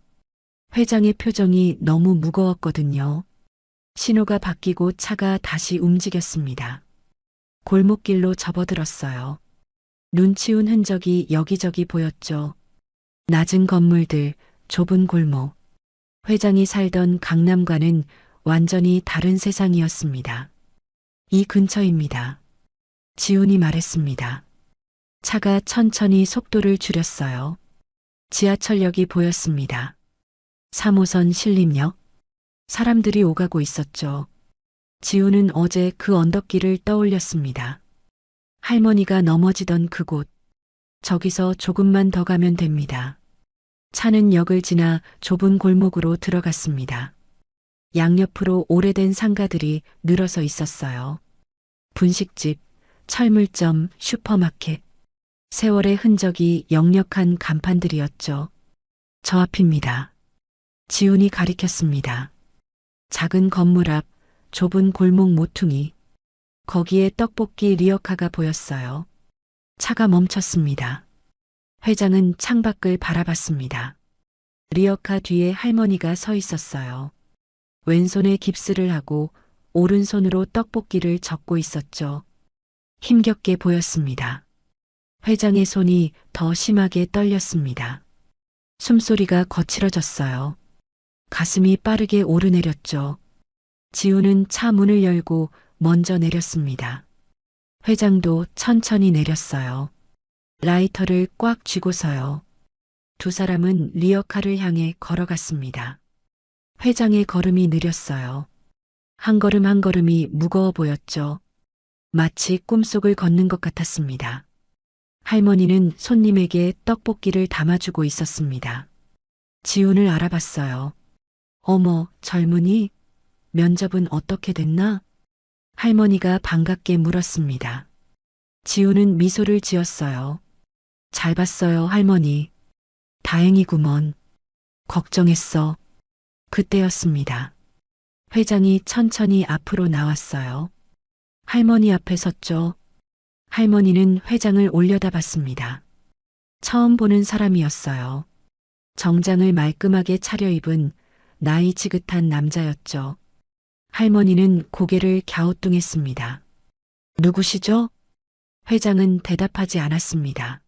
회장의 표정이 너무 무거웠거든요. 신호가 바뀌고 차가 다시 움직였습니다. 골목길로 접어들었어요. 눈치운 흔적이 여기저기 보였죠. 낮은 건물들, 좁은 골목. 회장이 살던 강남과는 완전히 다른 세상이었습니다. 이 근처입니다. 지훈이 말했습니다. 차가 천천히 속도를 줄였어요. 지하철역이 보였습니다. 3호선 신림역. 사람들이 오가고 있었죠. 지훈은 어제 그 언덕길을 떠올렸습니다. 할머니가 넘어지던 그곳. 저기서 조금만 더 가면 됩니다. 차는 역을 지나 좁은 골목으로 들어갔습니다. 양옆으로 오래된 상가들이 늘어서 있었어요. 분식집, 철물점, 슈퍼마켓. 세월의 흔적이 역력한 간판들이었죠. 저 앞입니다. 지훈이 가리켰습니다. 작은 건물 앞, 좁은 골목 모퉁이. 거기에 떡볶이 리어카가 보였어요. 차가 멈췄습니다. 회장은 창밖을 바라봤습니다. 리어카 뒤에 할머니가 서 있었어요. 왼손에 깁스를 하고 오른손으로 떡볶이를 젓고 있었죠. 힘겹게 보였습니다. 회장의 손이 더 심하게 떨렸습니다. 숨소리가 거칠어졌어요. 가슴이 빠르게 오르내렸죠. 지우는 차 문을 열고 먼저 내렸습니다. 회장도 천천히 내렸어요. 라이터를 꽉 쥐고서요. 두 사람은 리어카를 향해 걸어갔습니다. 회장의 걸음이 느렸어요. 한 걸음 한 걸음이 무거워 보였죠. 마치 꿈속을 걷는 것 같았습니다. 할머니는 손님에게 떡볶이를 담아주고 있었습니다. 지훈을 알아봤어요. 어머, 젊은이? 면접은 어떻게 됐나? 할머니가 반갑게 물었습니다. 지훈은 미소를 지었어요. 잘 봤어요, 할머니. 다행이구먼. 걱정했어. 그때였습니다. 회장이 천천히 앞으로 나왔어요. 할머니 앞에 섰죠. 할머니는 회장을 올려다봤습니다. 처음 보는 사람이었어요. 정장을 말끔하게 차려입은 나이 지긋한 남자였죠. 할머니는 고개를 갸우뚱했습니다. 누구시죠? 회장은 대답하지 않았습니다.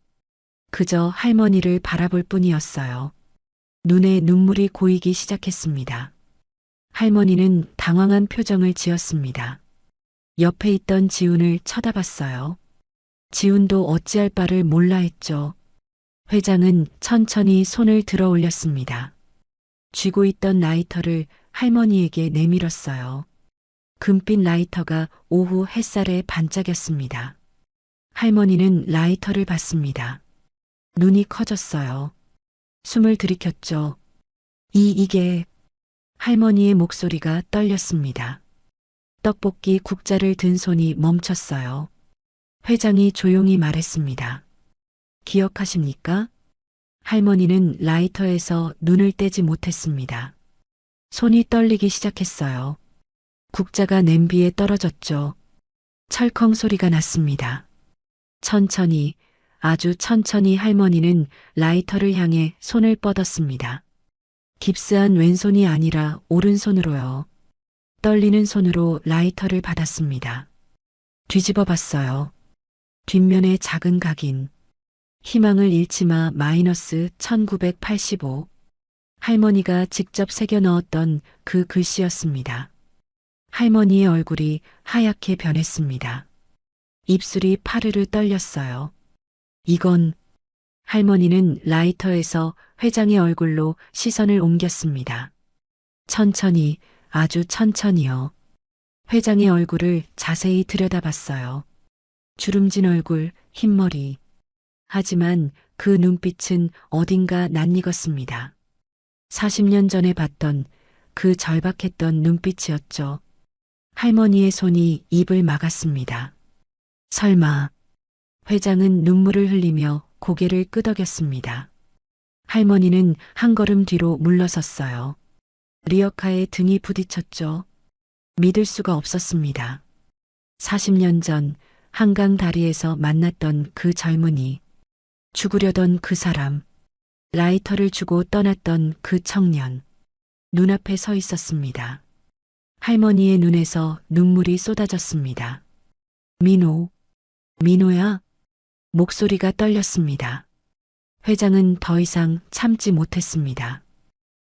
그저 할머니를 바라볼 뿐이었어요. 눈에 눈물이 고이기 시작했습니다. 할머니는 당황한 표정을 지었습니다. 옆에 있던 지훈을 쳐다봤어요. 지훈도 어찌할 바를 몰라 했죠. 회장은 천천히 손을 들어 올렸습니다. 쥐고 있던 라이터를 할머니에게 내밀었어요. 금빛 라이터가 오후 햇살에 반짝였습니다. 할머니는 라이터를 봤습니다. 눈이 커졌어요. 숨을 들이켰죠. 이게... 할머니의 목소리가 떨렸습니다. 떡볶이 국자를 든 손이 멈췄어요. 회장이 조용히 말했습니다. 기억하십니까? 할머니는 라이터에서 눈을 떼지 못했습니다. 손이 떨리기 시작했어요. 국자가 냄비에 떨어졌죠. 철컹 소리가 났습니다. 천천히, 아주 천천히 할머니는 라이터를 향해 손을 뻗었습니다. 깁스한 왼손이 아니라 오른손으로요. 떨리는 손으로 라이터를 받았습니다. 뒤집어 봤어요. 뒷면에 작은 각인. 희망을 잃지 마 마이너스 1985. 할머니가 직접 새겨 넣었던 그 글씨였습니다. 할머니의 얼굴이 하얗게 변했습니다. 입술이 파르르 떨렸어요. 이건... 할머니는 라이터에서 회장의 얼굴로 시선을 옮겼습니다. 천천히, 아주 천천히요. 회장의 얼굴을 자세히 들여다봤어요. 주름진 얼굴, 흰머리. 하지만 그 눈빛은 어딘가 낯익었습니다. 40년 전에 봤던 그 절박했던 눈빛이었죠. 할머니의 손이 입을 막았습니다. 설마... 회장은 눈물을 흘리며 고개를 끄덕였습니다. 할머니는 한 걸음 뒤로 물러섰어요. 리어카에 등이 부딪혔죠. 믿을 수가 없었습니다. 40년 전 한강 다리에서 만났던 그 젊은이, 죽으려던 그 사람, 라이터를 주고 떠났던 그 청년, 눈앞에 서 있었습니다. 할머니의 눈에서 눈물이 쏟아졌습니다. 민호, 민호야? 목소리가 떨렸습니다. 회장은 더 이상 참지 못했습니다.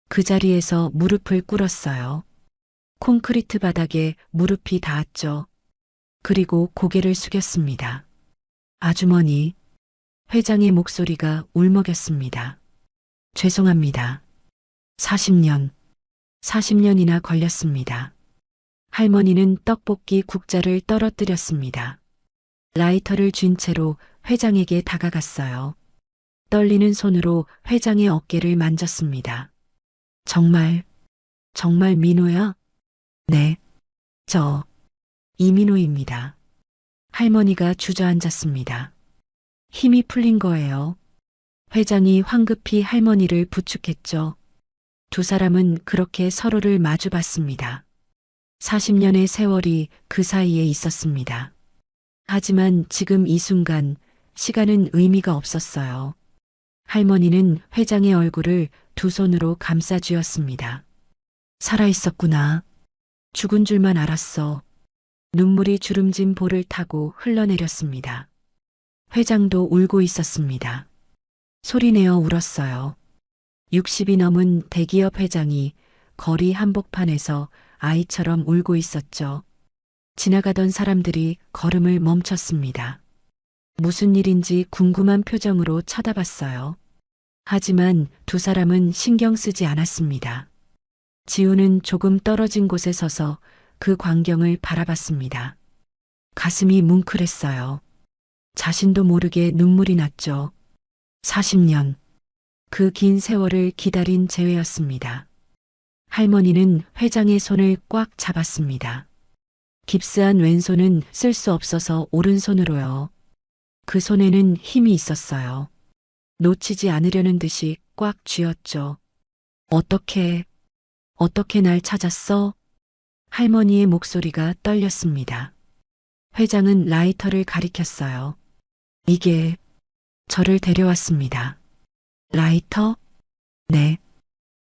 그 자리에서 무릎을 꿇었어요. 콘크리트 바닥에 무릎이 닿았죠. 그리고 고개를 숙였습니다. 아주머니, 회장의 목소리가 울먹였습니다. 죄송합니다. 40년이나 걸렸습니다. 할머니는 떡볶이 국자를 떨어뜨렸습니다. 라이터를 쥔 채로 회장에게 다가갔어요. 떨리는 손으로 회장의 어깨를 만졌습니다. 정말 민호야? 네, 저 이민호입니다. 할머니가 주저앉았습니다. 힘이 풀린 거예요. 회장이 황급히 할머니를 부축했죠. 두 사람은 그렇게 서로를 마주봤습니다. 40년의 세월이 그 사이에 있었습니다. 하지만 지금 이 순간 시간은 의미가 없었어요. 할머니는 회장의 얼굴을 두 손으로 감싸 쥐었습니다. 살아있었구나. 죽은 줄만 알았어. 눈물이 주름진 볼을 타고 흘러내렸습니다. 회장도 울고 있었습니다. 소리내어 울었어요. 60이 넘은 대기업 회장이 거리 한복판에서 아이처럼 울고 있었죠. 지나가던 사람들이 걸음을 멈췄습니다. 무슨 일인지 궁금한 표정으로 쳐다봤어요. 하지만 두 사람은 신경 쓰지 않았습니다. 지우는 조금 떨어진 곳에 서서 그 광경을 바라봤습니다. 가슴이 뭉클했어요. 자신도 모르게 눈물이 났죠. 40년. 그 긴 세월을 기다린 재회였습니다. 할머니는 회장의 손을 꽉 잡았습니다. 깁스한 왼손은 쓸 수 없어서 오른손으로요. 그 손에는 힘이 있었어요. 놓치지 않으려는 듯이 꽉 쥐었죠. 어떻게 날 찾았어? 할머니의 목소리가 떨렸습니다. 회장은 라이터를 가리켰어요. 이게 저를 데려왔습니다. 라이터? 네.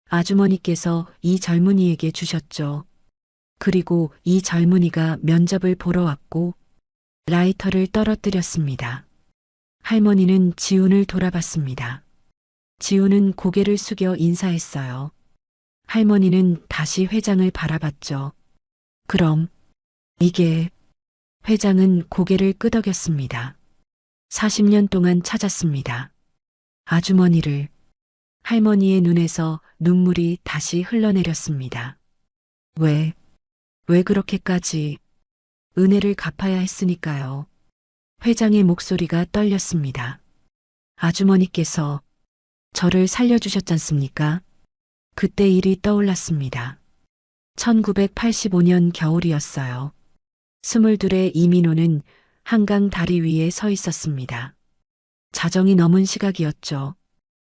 아주머니께서 이 젊은이에게 주셨죠. 그리고 이 젊은이가 면접을 보러 왔고 라이터를 떨어뜨렸습니다. 할머니는 지훈을 돌아봤습니다. 지훈은 고개를 숙여 인사했어요. 할머니는 다시 회장을 바라봤죠. 그럼 이게 회장은 고개를 끄덕였습니다. 40년 동안 찾았습니다. 아주머니를. 할머니의 눈에서 눈물이 다시 흘러내렸습니다. 왜 그렇게까지 은혜를 갚아야 했으니까요. 회장의 목소리가 떨렸습니다. 아주머니께서 저를 살려주셨잖습니까? 그때 일이 떠올랐습니다. 1985년 겨울이었어요. 22의 이민호는 한강 다리 위에 서 있었습니다. 자정이 넘은 시각이었죠.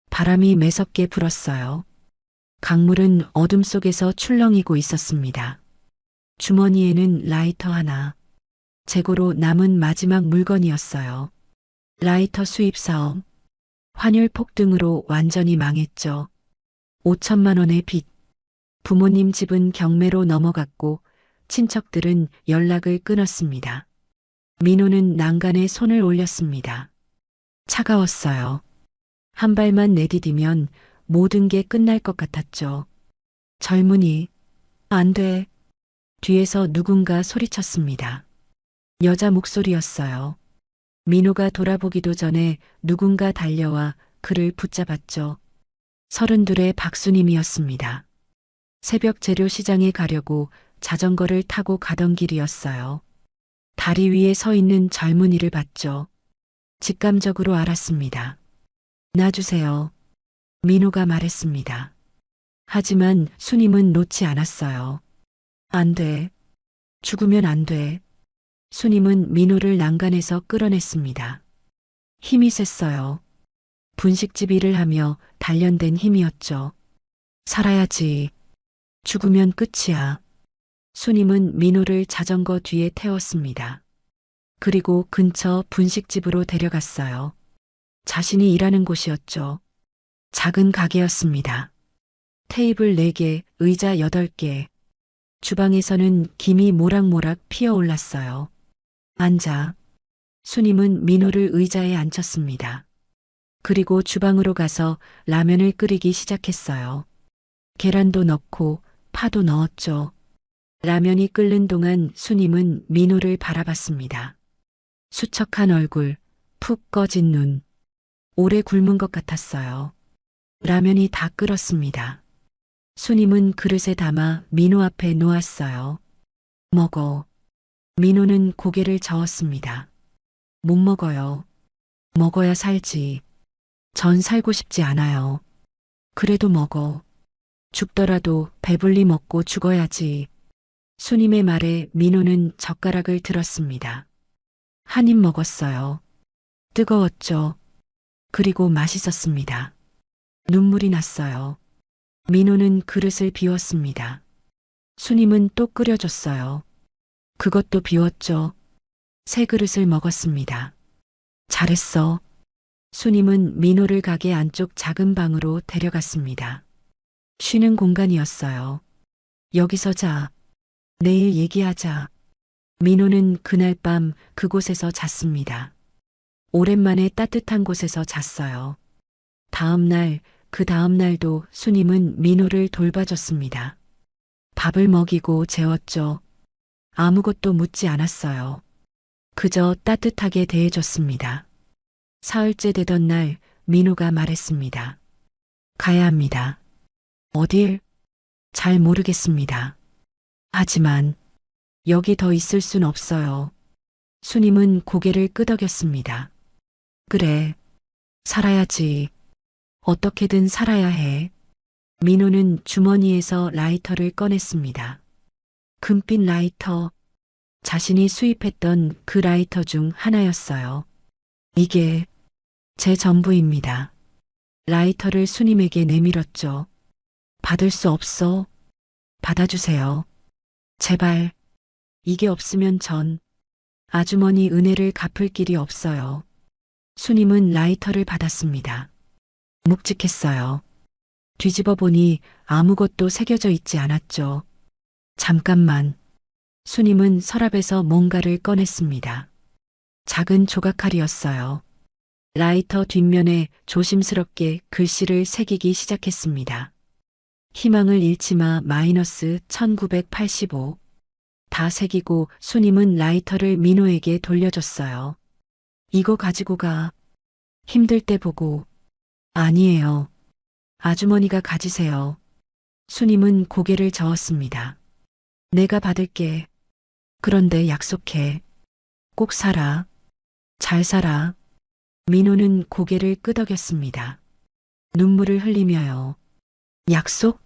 바람이 매섭게 불었어요. 강물은 어둠 속에서 출렁이고 있었습니다. 주머니에는 라이터 하나, 재고로 남은 마지막 물건이었어요. 라이터 수입 사업, 환율 폭등으로 완전히 망했죠. 5천만 원의 빚, 부모님 집은 경매로 넘어갔고 친척들은 연락을 끊었습니다. 민호는 난간에 손을 올렸습니다. 차가웠어요. 한 발만 내디디면 모든 게 끝날 것 같았죠. 젊은이, 안 돼. 뒤에서 누군가 소리쳤습니다. 여자 목소리였어요. 민호가 돌아보기도 전에 누군가 달려와 그를 붙잡았죠. 32의 박수님이었습니다. 새벽 재료시장에 가려고 자전거를 타고 가던 길이었어요. 다리 위에 서 있는 젊은이를 봤죠. 직감적으로 알았습니다. 놔주세요. 민호가 말했습니다. 하지만 수님은 놓지 않았어요. 안 돼. 죽으면 안 돼. 수님은 민호를 난간에서 끌어냈습니다. 힘이 셌어요. 분식집 일을 하며 단련된 힘이었죠. 살아야지. 죽으면 끝이야. 수님은 민호를 자전거 뒤에 태웠습니다. 그리고 근처 분식집으로 데려갔어요. 자신이 일하는 곳이었죠. 작은 가게였습니다. 테이블 4개, 의자 8개. 주방에서는 김이 모락모락 피어올랐어요. 앉아. 수님은 민호를 의자에 앉혔습니다. 그리고 주방으로 가서 라면을 끓이기 시작했어요. 계란도 넣고 파도 넣었죠. 라면이 끓는 동안 수님은 민호를 바라봤습니다. 수척한 얼굴, 푹 꺼진 눈. 오래 굶은 것 같았어요. 라면이 다 끓었습니다. 수님은 그릇에 담아 민호 앞에 놓았어요. 먹어. 민호는 고개를 저었습니다. 못 먹어요. 먹어야 살지. 전 살고 싶지 않아요. 그래도 먹어. 죽더라도 배불리 먹고 죽어야지. 수님의 말에 민호는 젓가락을 들었습니다. 한 입 먹었어요. 뜨거웠죠. 그리고 맛있었습니다. 눈물이 났어요. 민호는 그릇을 비웠습니다. 수님은 또 끓여줬어요. 그것도 비웠죠. 새 그릇을 먹었습니다. 잘했어. 수님은 민호를 가게 안쪽 작은 방으로 데려갔습니다. 쉬는 공간이었어요. 여기서 자. 내일 얘기하자. 민호는 그날 밤 그곳에서 잤습니다. 오랜만에 따뜻한 곳에서 잤어요. 다음 날, 그 다음 날도 수님은 민호를 돌봐줬습니다. 밥을 먹이고 재웠죠. 아무것도 묻지 않았어요. 그저 따뜻하게 대해줬습니다. 사흘째 되던 날 민호가 말했습니다. 가야 합니다. 어딜? 잘 모르겠습니다. 하지만 여기 더 있을 순 없어요. 수님은 고개를 끄덕였습니다. 그래, 살아야지. 어떻게든 살아야 해. 민호는 주머니에서 라이터를 꺼냈습니다. 금빛 라이터, 자신이 수입했던 그 라이터 중 하나였어요. 이게 제 전부입니다. 라이터를 수님에게 내밀었죠. 받을 수 없어. 받아주세요. 제발. 이게 없으면 전 아주머니 은혜를 갚을 길이 없어요. 수님은 라이터를 받았습니다. 묵직했어요. 뒤집어 보니 아무것도 새겨져 있지 않았죠. 잠깐만. 수님은 서랍에서 뭔가를 꺼냈습니다. 작은 조각칼이었어요. 라이터 뒷면에 조심스럽게 글씨를 새기기 시작했습니다. 희망을 잃지 마 마이너스 1985. 다 새기고 수님은 라이터를 민호에게 돌려줬어요. 이거 가지고 가. 힘들 때 보고. 아니에요. 아주머니가 가지세요. 수님은 고개를 저었습니다. 내가 받을게. 그런데 약속해. 꼭 살아. 잘 살아. 민호는 고개를 끄덕였습니다. 눈물을 흘리며요. 약속?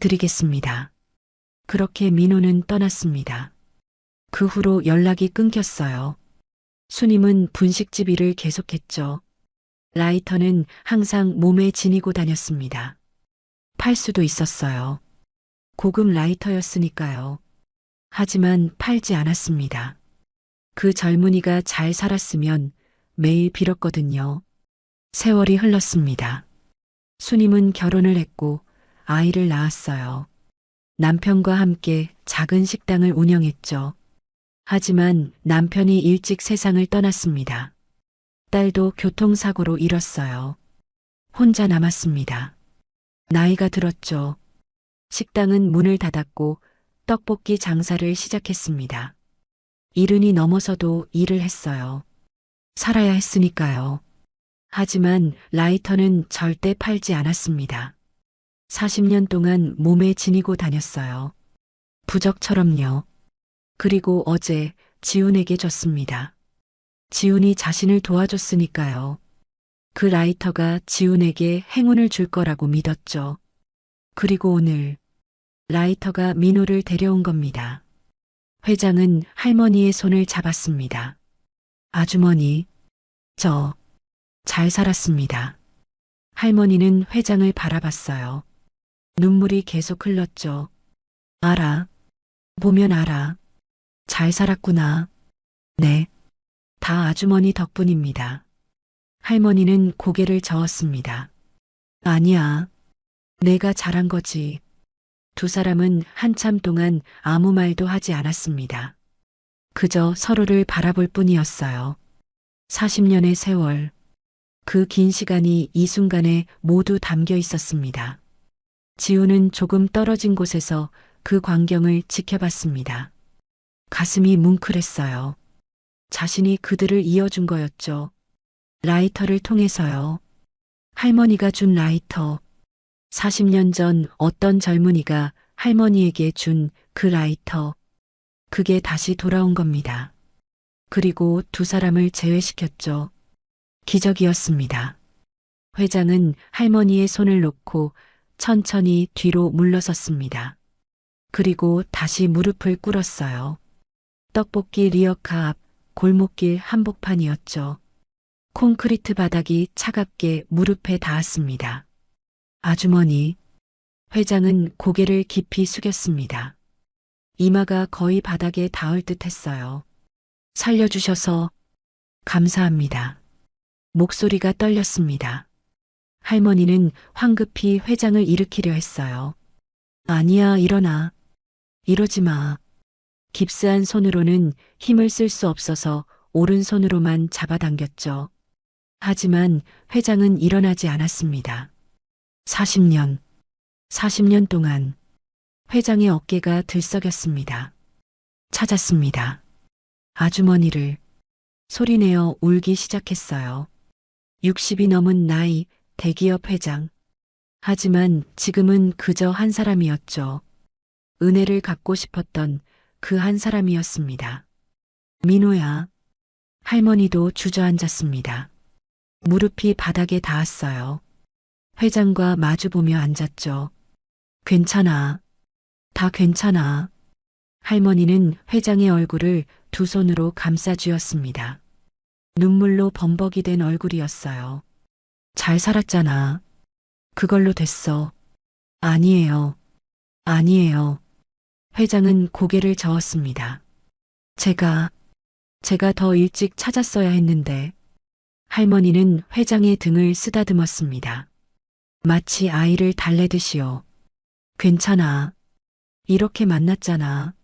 드리겠습니다. 그렇게 민호는 떠났습니다. 그 후로 연락이 끊겼어요. 수님은 분식집 일을 계속했죠. 라이터는 항상 몸에 지니고 다녔습니다. 팔 수도 있었어요. 고급 라이터였으니까요. 하지만 팔지 않았습니다. 그 젊은이가 잘 살았으면 매일 빌었거든요. 세월이 흘렀습니다. 수님은 결혼을 했고 아이를 낳았어요. 남편과 함께 작은 식당을 운영했죠. 하지만 남편이 일찍 세상을 떠났습니다. 딸도 교통사고로 잃었어요. 혼자 남았습니다. 나이가 들었죠. 식당은 문을 닫았고 떡볶이 장사를 시작했습니다. 이른이 넘어서도 일을 했어요. 살아야 했으니까요. 하지만 라이터는 절대 팔지 않았습니다. 40년 동안 몸에 지니고 다녔어요. 부적처럼요. 그리고 어제 지훈에게 줬습니다. 지훈이 자신을 도와줬으니까요. 그 라이터가 지훈에게 행운을 줄 거라고 믿었죠. 그리고 오늘 라이터가 민호를 데려온 겁니다. 회장은 할머니의 손을 잡았습니다. 아주머니, 저 잘 살았습니다. 할머니는 회장을 바라봤어요. 눈물이 계속 흘렀죠. 알아. 보면 알아. 잘 살았구나. 네. 다 아주머니 덕분입니다. 할머니는 고개를 저었습니다. 아니야. 내가 잘한 거지. 두 사람은 한참 동안 아무 말도 하지 않았습니다. 그저 서로를 바라볼 뿐이었어요. 40년의 세월. 그 긴 시간이 이 순간에 모두 담겨 있었습니다. 지우는 조금 떨어진 곳에서 그 광경을 지켜봤습니다. 가슴이 뭉클했어요. 자신이 그들을 이어준 거였죠. 라이터를 통해서요. 할머니가 준 라이터. 40년 전 어떤 젊은이가 할머니에게 준 그 라이터. 그게 다시 돌아온 겁니다. 그리고 두 사람을 제외시켰죠. 기적이었습니다. 회장은 할머니의 손을 놓고 천천히 뒤로 물러섰습니다. 그리고 다시 무릎을 꿇었어요. 떡볶이 리어카 앞 골목길 한복판이었죠. 콘크리트 바닥이 차갑게 무릎에 닿았습니다. 아주머니. 회장은 고개를 깊이 숙였습니다. 이마가 거의 바닥에 닿을 듯 했어요. 살려주셔서 감사합니다. 목소리가 떨렸습니다. 할머니는 황급히 회장을 일으키려 했어요. 아니야, 일어나. 이러지 마. 깁스한 손으로는 힘을 쓸 수 없어서 오른손으로만 잡아당겼죠. 하지만 회장은 일어나지 않았습니다. 40년 동안 회장의 어깨가 들썩였습니다. 찾았습니다. 아주머니를 소리내어 울기 시작했어요. 60이 넘은 나이 대기업 회장. 하지만 지금은 그저 한 사람이었죠. 은혜를 갚고 싶었던 그 한 사람이었습니다. 민호야. 할머니도 주저앉았습니다. 무릎이 바닥에 닿았어요. 회장과 마주보며 앉았죠. 괜찮아. 다 괜찮아. 할머니는 회장의 얼굴을 두 손으로 감싸 쥐었습니다. 눈물로 범벅이 된 얼굴이었어요. 잘 살았잖아. 그걸로 됐어. 아니에요. 아니에요. 회장은 고개를 저었습니다. 제가 더 일찍 찾았어야 했는데. 할머니는 회장의 등을 쓰다듬었습니다. 마치 아이를 달래듯이요. 괜찮아. 이렇게 만났잖아.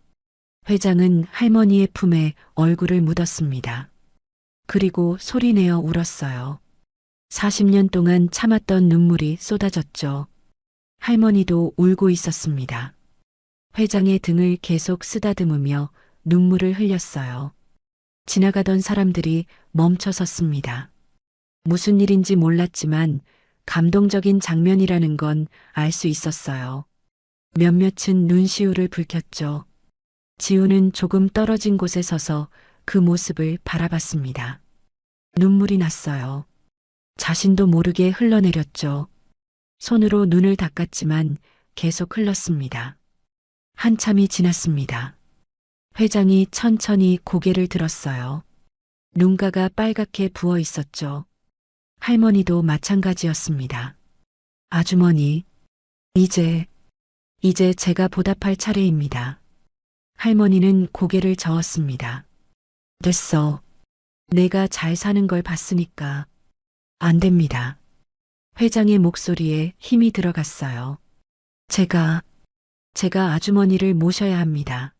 회장은 할머니의 품에 얼굴을 묻었습니다. 그리고 소리내어 울었어요. 40년 동안 참았던 눈물이 쏟아졌죠. 할머니도 울고 있었습니다. 회장의 등을 계속 쓰다듬으며 눈물을 흘렸어요. 지나가던 사람들이 멈춰 섰습니다. 무슨 일인지 몰랐지만 감동적인 장면이라는 건 알 수 있었어요. 몇몇은 눈시울을 붉혔죠. 지우는 조금 떨어진 곳에 서서 그 모습을 바라봤습니다. 눈물이 났어요. 자신도 모르게 흘러내렸죠. 손으로 눈을 닦았지만 계속 흘렀습니다. 한참이 지났습니다. 회장이 천천히 고개를 들었어요. 눈가가 빨갛게 부어 있었죠. 할머니도 마찬가지였습니다. 아주머니, 이제 제가 보답할 차례입니다. 할머니는 고개를 저었습니다. 됐어. 내가 잘 사는 걸 봤으니까. 안 됩니다. 회장의 목소리에 힘이 들어갔어요. 제가 아주머니를 모셔야 합니다.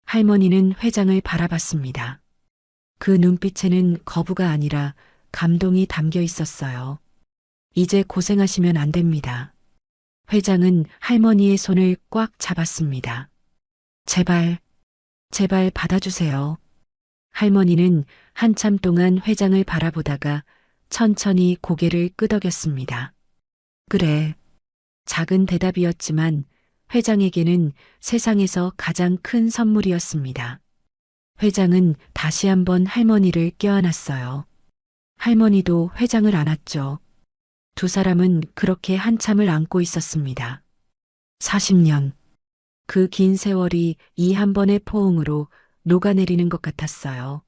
할머니는 회장을 바라봤습니다. 그 눈빛에는 거부가 아니라 감동이 담겨 있었어요. 이제 고생하시면 안 됩니다. 회장은 할머니의 손을 꽉 잡았습니다. 제발 받아주세요. 할머니는 한참 동안 회장을 바라보다가 천천히 고개를 끄덕였습니다. 그래. 작은 대답이었지만 회장에게는 세상에서 가장 큰 선물이었습니다. 회장은 다시 한번 할머니를 껴안았어요. 할머니도 회장을 안았죠. 두 사람은 그렇게 한참을 안고 있었습니다. 40년. 그 긴 세월이 이 한 번의 포옹으로 녹아내리는 것 같았어요.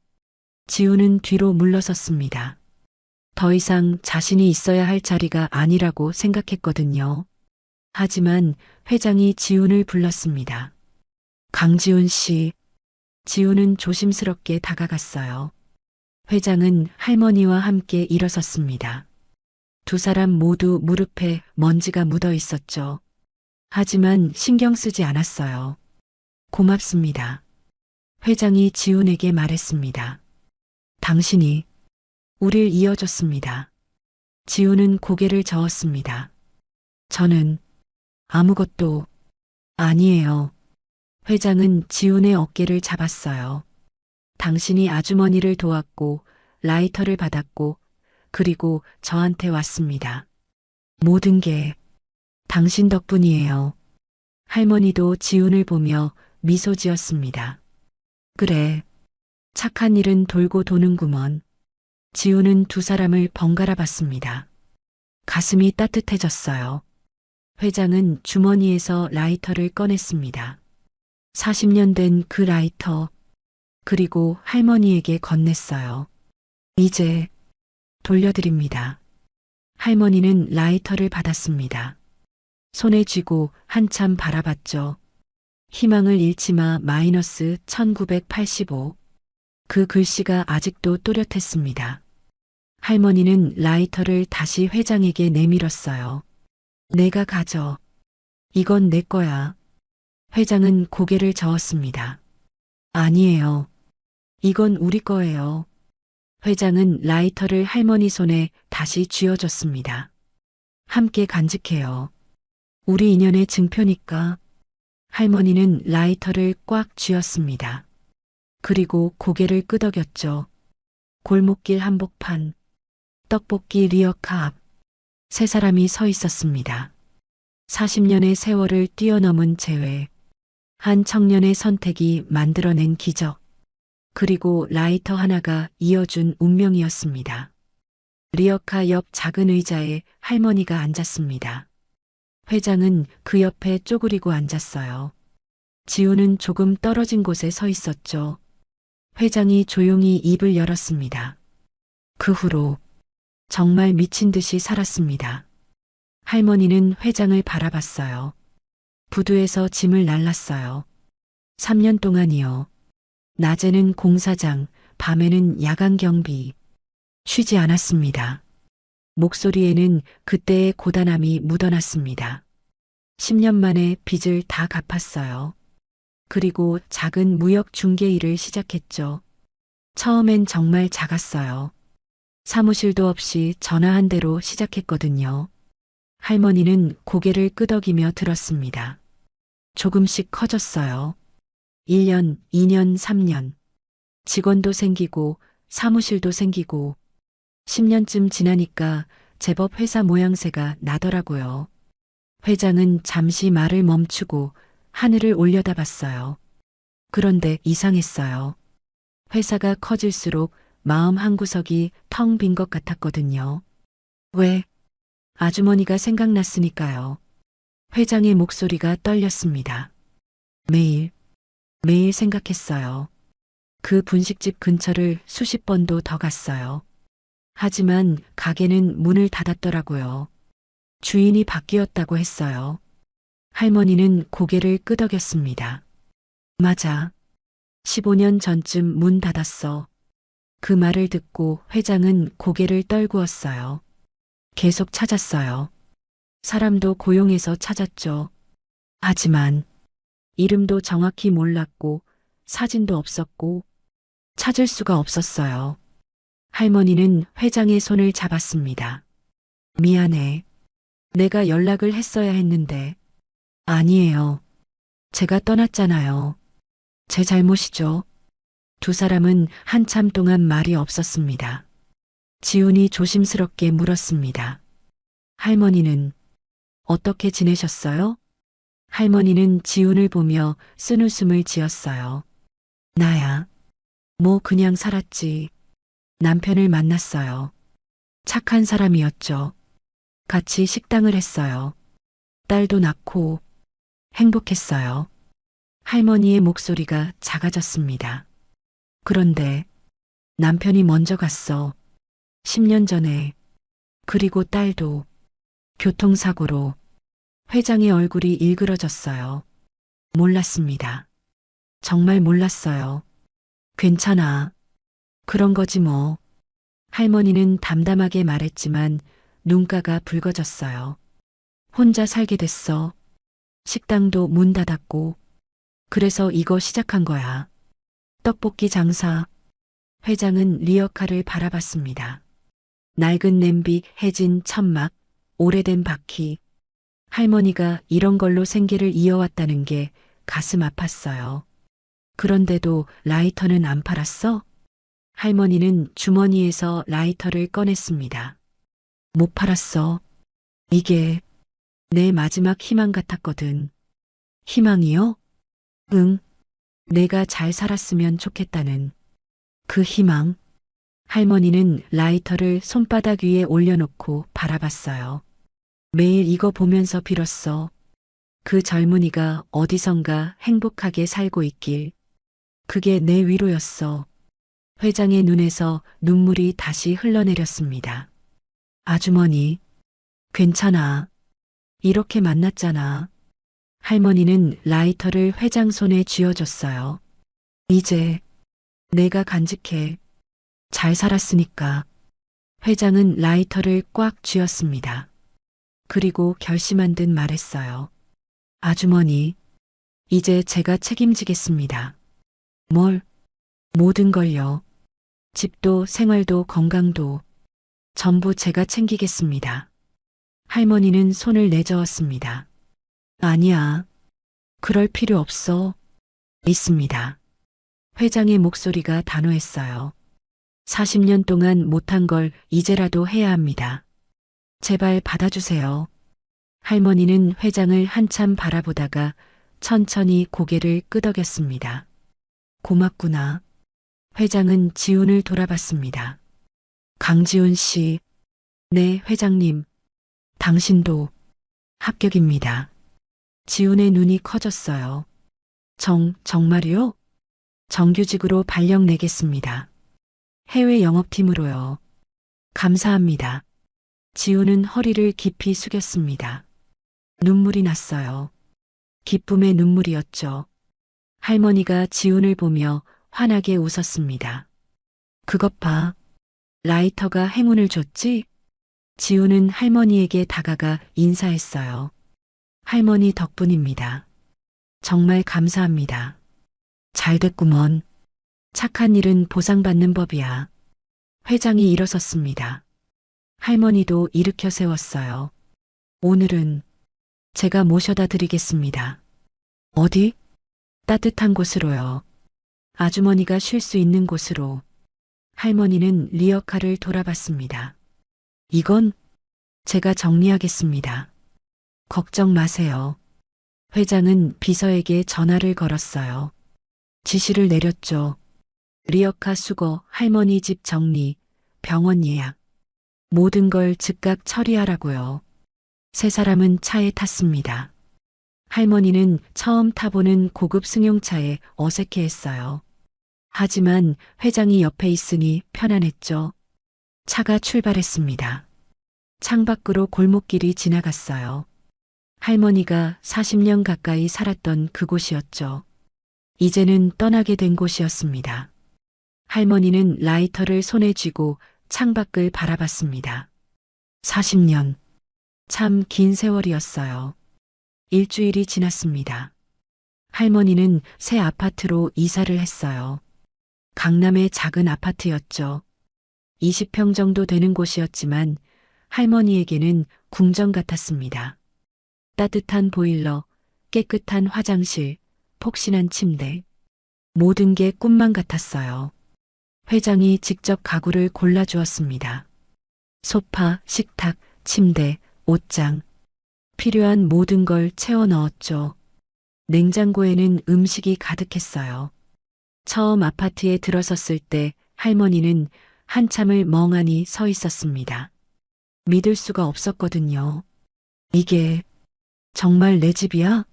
지우는 뒤로 물러섰습니다. 더 이상 자신이 있어야 할 자리가 아니라고 생각했거든요. 하지만 회장이 지훈을 불렀습니다. 강지훈 씨. 지훈은 조심스럽게 다가갔어요. 회장은 할머니와 함께 일어섰습니다. 두 사람 모두 무릎에 먼지가 묻어 있었죠. 하지만 신경 쓰지 않았어요. 고맙습니다. 회장이 지훈에게 말했습니다. 당신이 우릴 이어줬습니다. 지훈은 고개를 저었습니다. 저는 아무것도 아니에요. 회장은 지훈의 어깨를 잡았어요. 당신이 아주머니를 도왔고 라이터를 받았고 그리고 저한테 왔습니다. 모든 게 당신 덕분이에요. 할머니도 지훈을 보며 미소 지었습니다. 그래. 착한 일은 돌고 도는구먼. 지훈은 두 사람을 번갈아 봤습니다. 가슴이 따뜻해졌어요. 회장은 주머니에서 라이터를 꺼냈습니다. 40년 된 그 라이터. 그리고 할머니에게 건넸어요. 이제 돌려드립니다. 할머니는 라이터를 받았습니다. 손에 쥐고 한참 바라봤죠. 희망을 잃지 마 마이너스 1985. 그 글씨가 아직도 또렷했습니다. 할머니는 라이터를 다시 회장에게 내밀었어요. 내가 가져. 이건 내 거야. 회장은 고개를 저었습니다. 아니에요. 이건 우리 거예요. 회장은 라이터를 할머니 손에 다시 쥐어줬습니다. 함께 간직해요. 우리 인연의 증표니까. 할머니는 라이터를 꽉 쥐었습니다. 그리고 고개를 끄덕였죠. 골목길 한복판, 떡볶이 리어카 앞, 세 사람이 서 있었습니다. 40년의 세월을 뛰어넘은 재회, 한 청년의 선택이 만들어낸 기적, 그리고 라이터 하나가 이어준 운명이었습니다. 리어카 옆 작은 의자에 할머니가 앉았습니다. 회장은 그 옆에 쪼그리고 앉았어요. 지우는 조금 떨어진 곳에 서 있었죠. 회장이 조용히 입을 열었습니다. 그 후로 정말 미친 듯이 살았습니다. 할머니는 회장을 바라봤어요. 부두에서 짐을 날랐어요. 3년 동안이요. 낮에는 공사장, 밤에는 야간 경비. 쉬지 않았습니다. 목소리에는 그때의 고단함이 묻어났습니다. 10년 만에 빚을 다 갚았어요. 그리고 작은 무역 중개 일을 시작했죠. 처음엔 정말 작았어요. 사무실도 없이 전화 한 대로 시작했거든요. 할머니는 고개를 끄덕이며 들었습니다. 조금씩 커졌어요. 1년, 2년, 3년. 직원도 생기고 사무실도 생기고 10년쯤 지나니까 제법 회사 모양새가 나더라고요. 회장은 잠시 말을 멈추고 하늘을 올려다봤어요. 그런데 이상했어요. 회사가 커질수록 마음 한구석이 텅 빈 것 같았거든요. 왜? 아주머니가 생각났으니까요. 회장의 목소리가 떨렸습니다. 매일, 매일 생각했어요. 그 분식집 근처를 수십 번도 더 갔어요. 하지만 가게는 문을 닫았더라고요. 주인이 바뀌었다고 했어요. 할머니는 고개를 끄덕였습니다. 맞아. 15년 전쯤 문 닫았어. 그 말을 듣고 회장은 고개를 떨구었어요. 계속 찾았어요. 사람도 고용해서 찾았죠. 하지만 이름도 정확히 몰랐고 사진도 없었고 찾을 수가 없었어요. 할머니는 회장의 손을 잡았습니다. 미안해. 내가 연락을 했어야 했는데. 아니에요. 제가 떠났잖아요. 제 잘못이죠. 두 사람은 한참 동안 말이 없었습니다. 지훈이 조심스럽게 물었습니다. 할머니는 어떻게 지내셨어요? 할머니는 지훈을 보며 쓴웃음을 지었어요. 나야. 뭐 그냥 살았지. 남편을 만났어요. 착한 사람이었죠. 같이 식당을 했어요. 딸도 낳고 행복했어요. 할머니의 목소리가 작아졌습니다. 그런데 남편이 먼저 갔어. 10년 전에. 그리고 딸도 교통사고로. 회장의 얼굴이 일그러졌어요. 몰랐습니다. 정말 몰랐어요. 괜찮아. 그런 거지 뭐. 할머니는 담담하게 말했지만 눈가가 붉어졌어요. 혼자 살게 됐어. 식당도 문 닫았고. 그래서 이거 시작한 거야. 떡볶이 장사. 회장은 리어카를 바라봤습니다. 낡은 냄비, 해진 천막, 오래된 바퀴. 할머니가 이런 걸로 생계를 이어왔다는 게 가슴 아팠어요. 그런데도 라이터는 안 팔았어? 할머니는 주머니에서 라이터를 꺼냈습니다. 못 팔았어. 이게 내 마지막 희망 같았거든. 희망이요? 응. 내가 잘 살았으면 좋겠다는 그 희망. 할머니는 라이터를 손바닥 위에 올려놓고 바라봤어요. 매일 이거 보면서 빌었어. 그 젊은이가 어디선가 행복하게 살고 있길. 그게 내 위로였어. 회장의 눈에서 눈물이 다시 흘러내렸습니다. 아주머니, 괜찮아. 이렇게 만났잖아. 할머니는 라이터를 회장 손에 쥐어줬어요. 이제 내가 간직해. 잘 살았으니까. 회장은 라이터를 꽉 쥐었습니다. 그리고 결심한 듯 말했어요. 아주머니, 이제 제가 책임지겠습니다. 뭘? 모든 걸요. 집도 생활도 건강도 전부 제가 챙기겠습니다. 할머니는 손을 내저었습니다. 아니야. 그럴 필요 없어. 있습니다. 회장의 목소리가 단호했어요. 40년 동안 못한 걸 이제라도 해야 합니다. 제발 받아주세요. 할머니는 회장을 한참 바라보다가 천천히 고개를 끄덕였습니다. 고맙구나. 회장은 지훈을 돌아봤습니다. 강지훈 씨. 네, 회장님. 당신도 합격입니다. 지훈의 눈이 커졌어요. 정말이요? 정규직으로 발령 내겠습니다. 해외 영업팀으로요. 감사합니다. 지훈은 허리를 깊이 숙였습니다. 눈물이 났어요. 기쁨의 눈물이었죠. 할머니가 지훈을 보며 환하게 웃었습니다. 그것 봐. 라이터가 행운을 줬지? 지훈은 할머니에게 다가가 인사했어요. 할머니 덕분입니다. 정말 감사합니다. 잘 됐구먼. 착한 일은 보상받는 법이야. 회장이 일어섰습니다. 할머니도 일으켜 세웠어요. 오늘은 제가 모셔다 드리겠습니다. 어디? 따뜻한 곳으로요. 아주머니가 쉴 수 있는 곳으로. 할머니는 리어카를 돌아봤습니다. 이건 제가 정리하겠습니다. 걱정 마세요. 회장은 비서에게 전화를 걸었어요. 지시를 내렸죠. 리어카 수거, 할머니 집 정리, 병원 예약. 모든 걸 즉각 처리하라고요. 세 사람은 차에 탔습니다. 할머니는 처음 타보는 고급 승용차에 어색해했어요. 하지만 회장이 옆에 있으니 편안했죠. 차가 출발했습니다. 창밖으로 골목길이 지나갔어요. 할머니가 40년 가까이 살았던 그곳이었죠. 이제는 떠나게 된 곳이었습니다. 할머니는 라이터를 손에 쥐고 창밖을 바라봤습니다. 40년. 참 긴 세월이었어요. 일주일이 지났습니다. 할머니는 새 아파트로 이사를 했어요. 강남의 작은 아파트였죠. 20평 정도 되는 곳이었지만 할머니에게는 궁전 같았습니다. 따뜻한 보일러, 깨끗한 화장실, 폭신한 침대. 모든 게 꿈만 같았어요. 회장이 직접 가구를 골라주었습니다. 소파, 식탁, 침대, 옷장. 필요한 모든 걸 채워 넣었죠. 냉장고에는 음식이 가득했어요. 처음 아파트에 들어섰을 때 할머니는 한참을 멍하니 서 있었습니다. 믿을 수가 없었거든요. 이게 정말 내 집이야?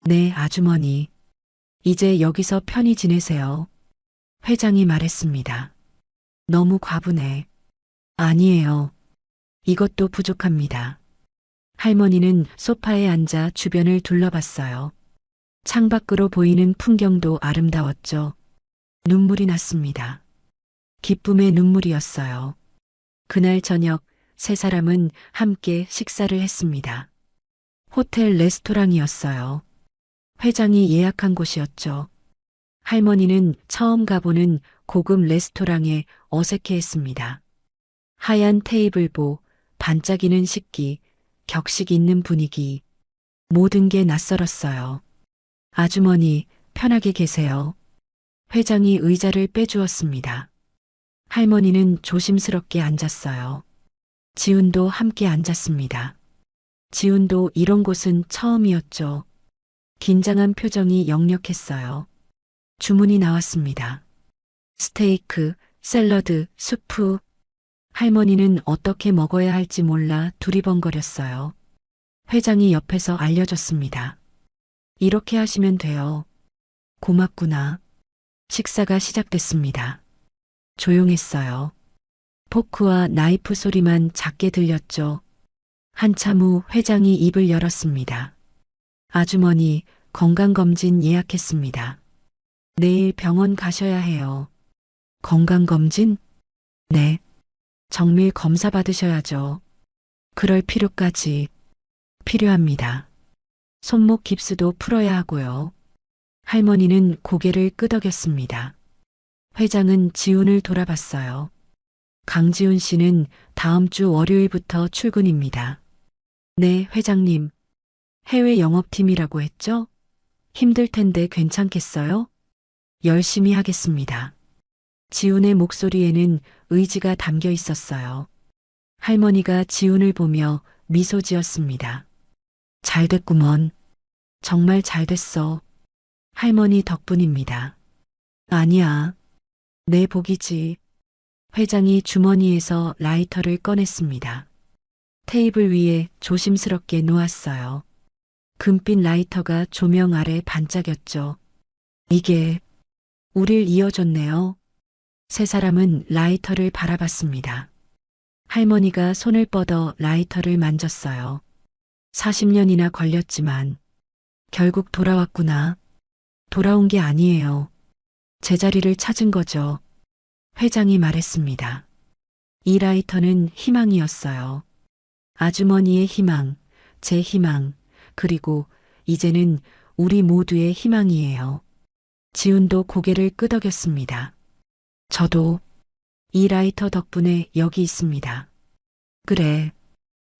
네, 아주머니. 이제 여기서 편히 지내세요. 회장이 말했습니다. 너무 과분해. 아니에요. 이것도 부족합니다. 할머니는 소파에 앉아 주변을 둘러봤어요. 창밖으로 보이는 풍경도 아름다웠죠. 눈물이 났습니다. 기쁨의 눈물이었어요. 그날 저녁 세 사람은 함께 식사를 했습니다. 호텔 레스토랑이었어요. 회장이 예약한 곳이었죠. 할머니는 처음 가보는 고급 레스토랑에 어색해했습니다. 하얀 테이블보, 반짝이는 식기, 격식 있는 분위기. 모든 게 낯설었어요. 아주머니, 편하게 계세요. 회장이 의자를 빼주었습니다. 할머니는 조심스럽게 앉았어요. 지훈도 함께 앉았습니다. 지훈도 이런 곳은 처음이었죠. 긴장한 표정이 역력했어요. 주문이 나왔습니다. 스테이크, 샐러드, 수프. 할머니는 어떻게 먹어야 할지 몰라 두리번거렸어요. 회장이 옆에서 알려줬습니다. 이렇게 하시면 돼요. 고맙구나. 식사가 시작됐습니다. 조용했어요. 포크와 나이프 소리만 작게 들렸죠. 한참 후 회장이 입을 열었습니다. 아주머니, 건강검진 예약했습니다. 내일 병원 가셔야 해요. 건강검진? 네. 정밀 검사 받으셔야죠. 그럴 필요까지 필요합니다. 손목 깁스도 풀어야 하고요. 할머니는 고개를 끄덕였습니다. 회장은 지훈을 돌아봤어요. 강지훈 씨는 다음 주 월요일부터 출근입니다. 네, 회장님. 해외 영업팀이라고 했죠? 힘들 텐데 괜찮겠어요? 열심히 하겠습니다. 지훈의 목소리에는 의지가 담겨 있었어요. 할머니가 지훈을 보며 미소 지었습니다. 잘 됐구먼. 정말 잘 됐어. 할머니 덕분입니다. 아니야. 내 복이지. 회장이 주머니에서 라이터를 꺼냈습니다. 테이블 위에 조심스럽게 놓았어요. 금빛 라이터가 조명 아래 반짝였죠. 이게 우릴 이어줬네요. 세 사람은 라이터를 바라봤습니다. 할머니가 손을 뻗어 라이터를 만졌어요. 40년이나 걸렸지만 결국 돌아왔구나. 돌아온 게 아니에요. 제자리를 찾은 거죠. 회장이 말했습니다. 이 라이터는 희망이었어요. 아주머니의 희망, 제 희망, 그리고 이제는 우리 모두의 희망이에요. 지훈도 고개를 끄덕였습니다. 저도 이 라이터 덕분에 여기 있습니다. 그래.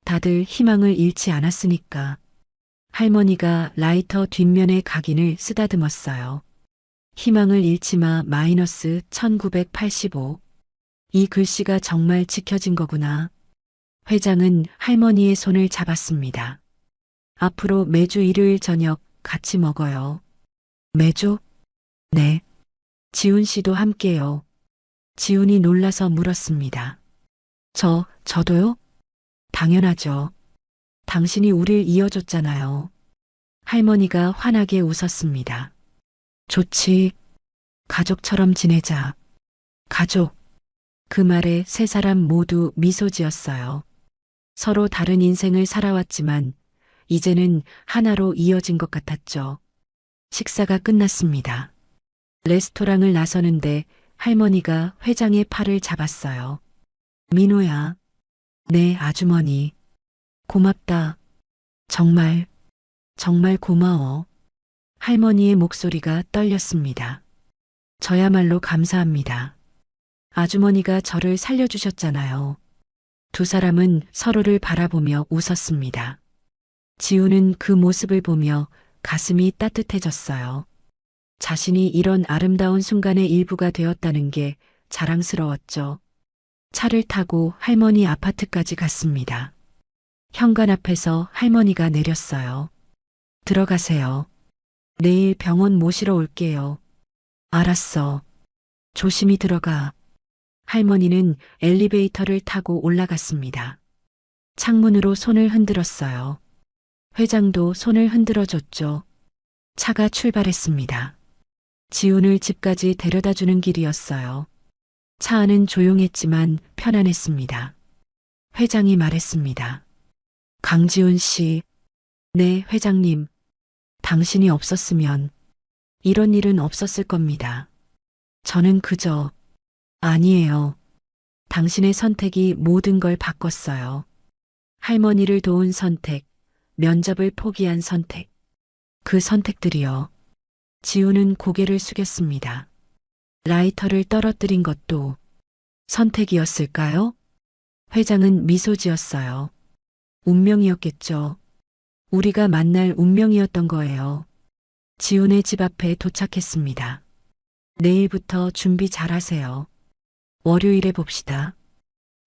다들 희망을 잃지 않았으니까. 할머니가 라이터 뒷면의 각인을 쓰다듬었어요. 희망을 잃지 마 마이너스 1985. 이 글씨가 정말 지켜진 거구나. 회장은 할머니의 손을 잡았습니다. 앞으로 매주 일요일 저녁 같이 먹어요. 매주? 네. 지훈 씨도 함께요. 지훈이 놀라서 물었습니다. 저도요? 당연하죠. 당신이 우릴 이어줬잖아요. 할머니가 환하게 웃었습니다. 좋지. 가족처럼 지내자. 가족. 그 말에 세 사람 모두 미소 지었어요. 서로 다른 인생을 살아왔지만 이제는 하나로 이어진 것 같았죠. 식사가 끝났습니다. 레스토랑을 나서는데 할머니가 회장의 팔을 잡았어요. 민호야. 네, 아주머니. 고맙다. 정말 고마워. 할머니의 목소리가 떨렸습니다. 저야말로 감사합니다. 아주머니가 저를 살려주셨잖아요. 두 사람은 서로를 바라보며 웃었습니다. 지우는 그 모습을 보며 가슴이 따뜻해졌어요. 자신이 이런 아름다운 순간의 일부가 되었다는 게 자랑스러웠죠. 차를 타고 할머니 아파트까지 갔습니다. 현관 앞에서 할머니가 내렸어요. 들어가세요. 내일 병원 모시러 올게요. 알았어. 조심히 들어가. 할머니는 엘리베이터를 타고 올라갔습니다. 창문으로 손을 흔들었어요. 회장도 손을 흔들어 줬죠. 차가 출발했습니다. 지훈을 집까지 데려다 주는 길이었어요. 차 안은 조용했지만 편안했습니다. 회장이 말했습니다. 강지훈 씨. 네, 회장님. 당신이 없었으면 이런 일은 없었을 겁니다. 저는 그저 아니에요. 당신의 선택이 모든 걸 바꿨어요. 할머니를 도운 선택, 면접을 포기한 선택. 그 선택들이요. 지우는 고개를 숙였습니다. 라이터를 떨어뜨린 것도 선택이었을까요? 회장은 미소 지었어요. 운명이었겠죠. 우리가 만날 운명이었던 거예요. 지훈의 집 앞에 도착했습니다. 내일부터 준비 잘하세요. 월요일에 봅시다.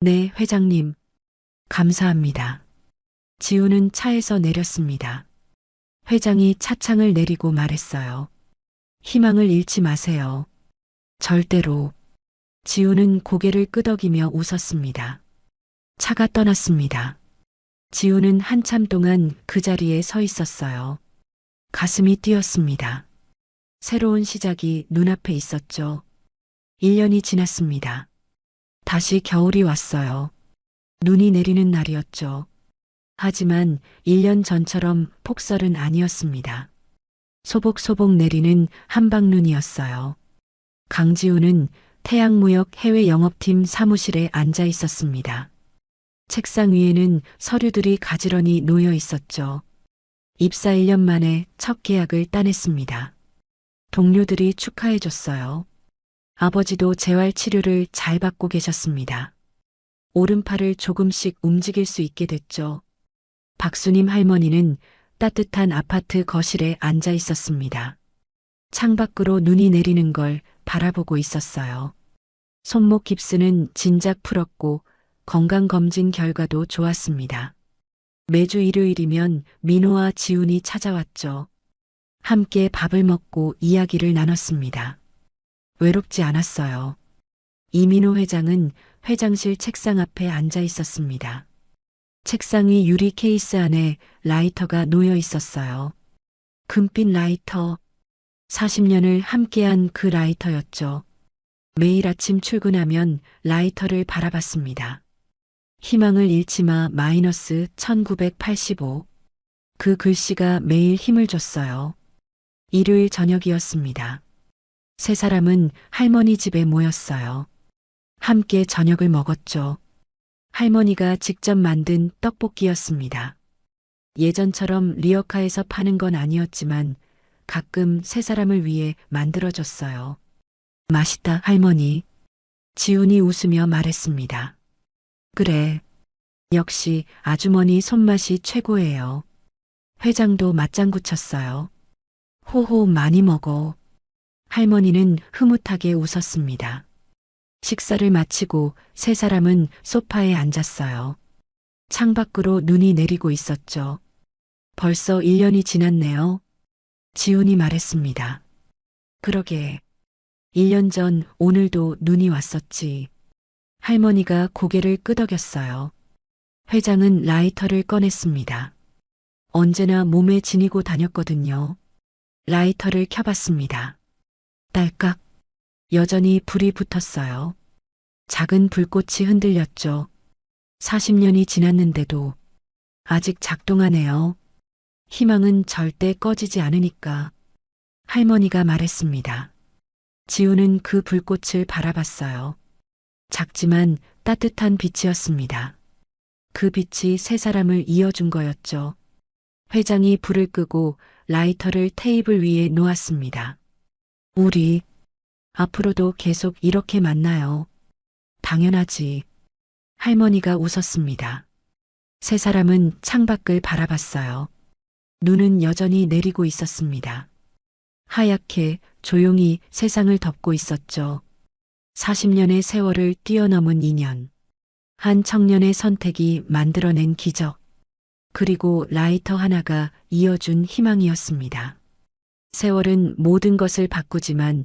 네, 회장님. 감사합니다. 지훈은 차에서 내렸습니다. 회장이 차창을 내리고 말했어요. 희망을 잃지 마세요. 절대로. 지훈은 고개를 끄덕이며 웃었습니다. 차가 떠났습니다. 지훈은 한참 동안 그 자리에 서 있었어요. 가슴이 뛰었습니다. 새로운 시작이 눈앞에 있었죠. 1년이 지났습니다. 다시 겨울이 왔어요. 눈이 내리는 날이었죠. 하지만 1년 전처럼 폭설은 아니었습니다. 소복소복 내리는 한방눈이었어요. 강지훈은 태양무역 해외 영업팀 사무실에 앉아 있었습니다. 책상 위에는 서류들이 가지런히 놓여 있었죠. 입사 1년 만에 첫 계약을 따냈습니다. 동료들이 축하해줬어요. 아버지도 재활 치료를 잘 받고 계셨습니다. 오른팔을 조금씩 움직일 수 있게 됐죠. 박수님 할머니는 따뜻한 아파트 거실에 앉아 있었습니다. 창밖으로 눈이 내리는 걸 바라보고 있었어요. 손목 깁스는 진작 풀었고 건강검진 결과도 좋았습니다. 매주 일요일이면 민호와 지훈이 찾아왔죠. 함께 밥을 먹고 이야기를 나눴습니다. 외롭지 않았어요. 이민호 회장은 회장실 책상 앞에 앉아 있었습니다. 책상이 유리 케이스 안에 라이터가 놓여 있었어요. 금빛 라이터. 40년을 함께한 그 라이터였죠. 매일 아침 출근하면 라이터를 바라봤습니다. 희망을 잃지 마 마이너스 1985. 그 글씨가 매일 힘을 줬어요. 일요일 저녁이었습니다. 세 사람은 할머니 집에 모였어요. 함께 저녁을 먹었죠. 할머니가 직접 만든 떡볶이였습니다. 예전처럼 리어카에서 파는 건 아니었지만 가끔 세 사람을 위해 만들어줬어요. 맛있다, 할머니. 지훈이 웃으며 말했습니다. 그래. 역시 아주머니 손맛이 최고예요. 회장도 맞장구 쳤어요. 호호 많이 먹어. 할머니는 흐뭇하게 웃었습니다. 식사를 마치고 세 사람은 소파에 앉았어요. 창밖으로 눈이 내리고 있었죠. 벌써 1년이 지났네요. 지훈이 말했습니다. 그러게. 1년 전 오늘도 눈이 왔었지. 할머니가 고개를 끄덕였어요. 회장은 라이터를 꺼냈습니다. 언제나 몸에 지니고 다녔거든요. 라이터를 켜봤습니다. 딸깍. 여전히 불이 붙었어요. 작은 불꽃이 흔들렸죠. 40년이 지났는데도 아직 작동하네요. 희망은 절대 꺼지지 않으니까. 할머니가 말했습니다. 지훈은 그 불꽃을 바라봤어요. 작지만 따뜻한 빛이었습니다. 그 빛이 세 사람을 이어준 거였죠. 회장이 불을 끄고 라이터를 테이블 위에 놓았습니다. 우리 앞으로도 계속 이렇게 만나요. 당연하지. 할머니가 웃었습니다. 세 사람은 창밖을 바라봤어요. 눈은 여전히 내리고 있었습니다. 하얗게 조용히 세상을 덮고 있었죠. 40년의 세월을 뛰어넘은 인연. 한 청년의 선택이 만들어낸 기적. 그리고 라이터 하나가 이어준 희망이었습니다. 세월은 모든 것을 바꾸지만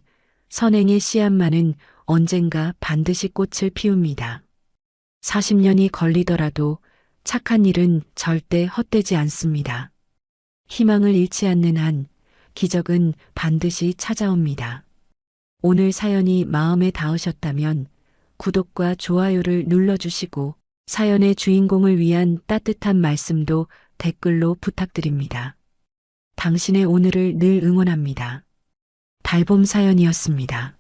선행의 씨앗만은 언젠가 반드시 꽃을 피웁니다. 40년이 걸리더라도 착한 일은 절대 헛되지 않습니다. 희망을 잃지 않는 한 기적은 반드시 찾아옵니다. 오늘 사연이 마음에 닿으셨다면 구독과 좋아요를 눌러주시고 사연의 주인공을 위한 따뜻한 말씀도 댓글로 부탁드립니다. 당신의 오늘을 늘 응원합니다. 달봄 사연이었습니다.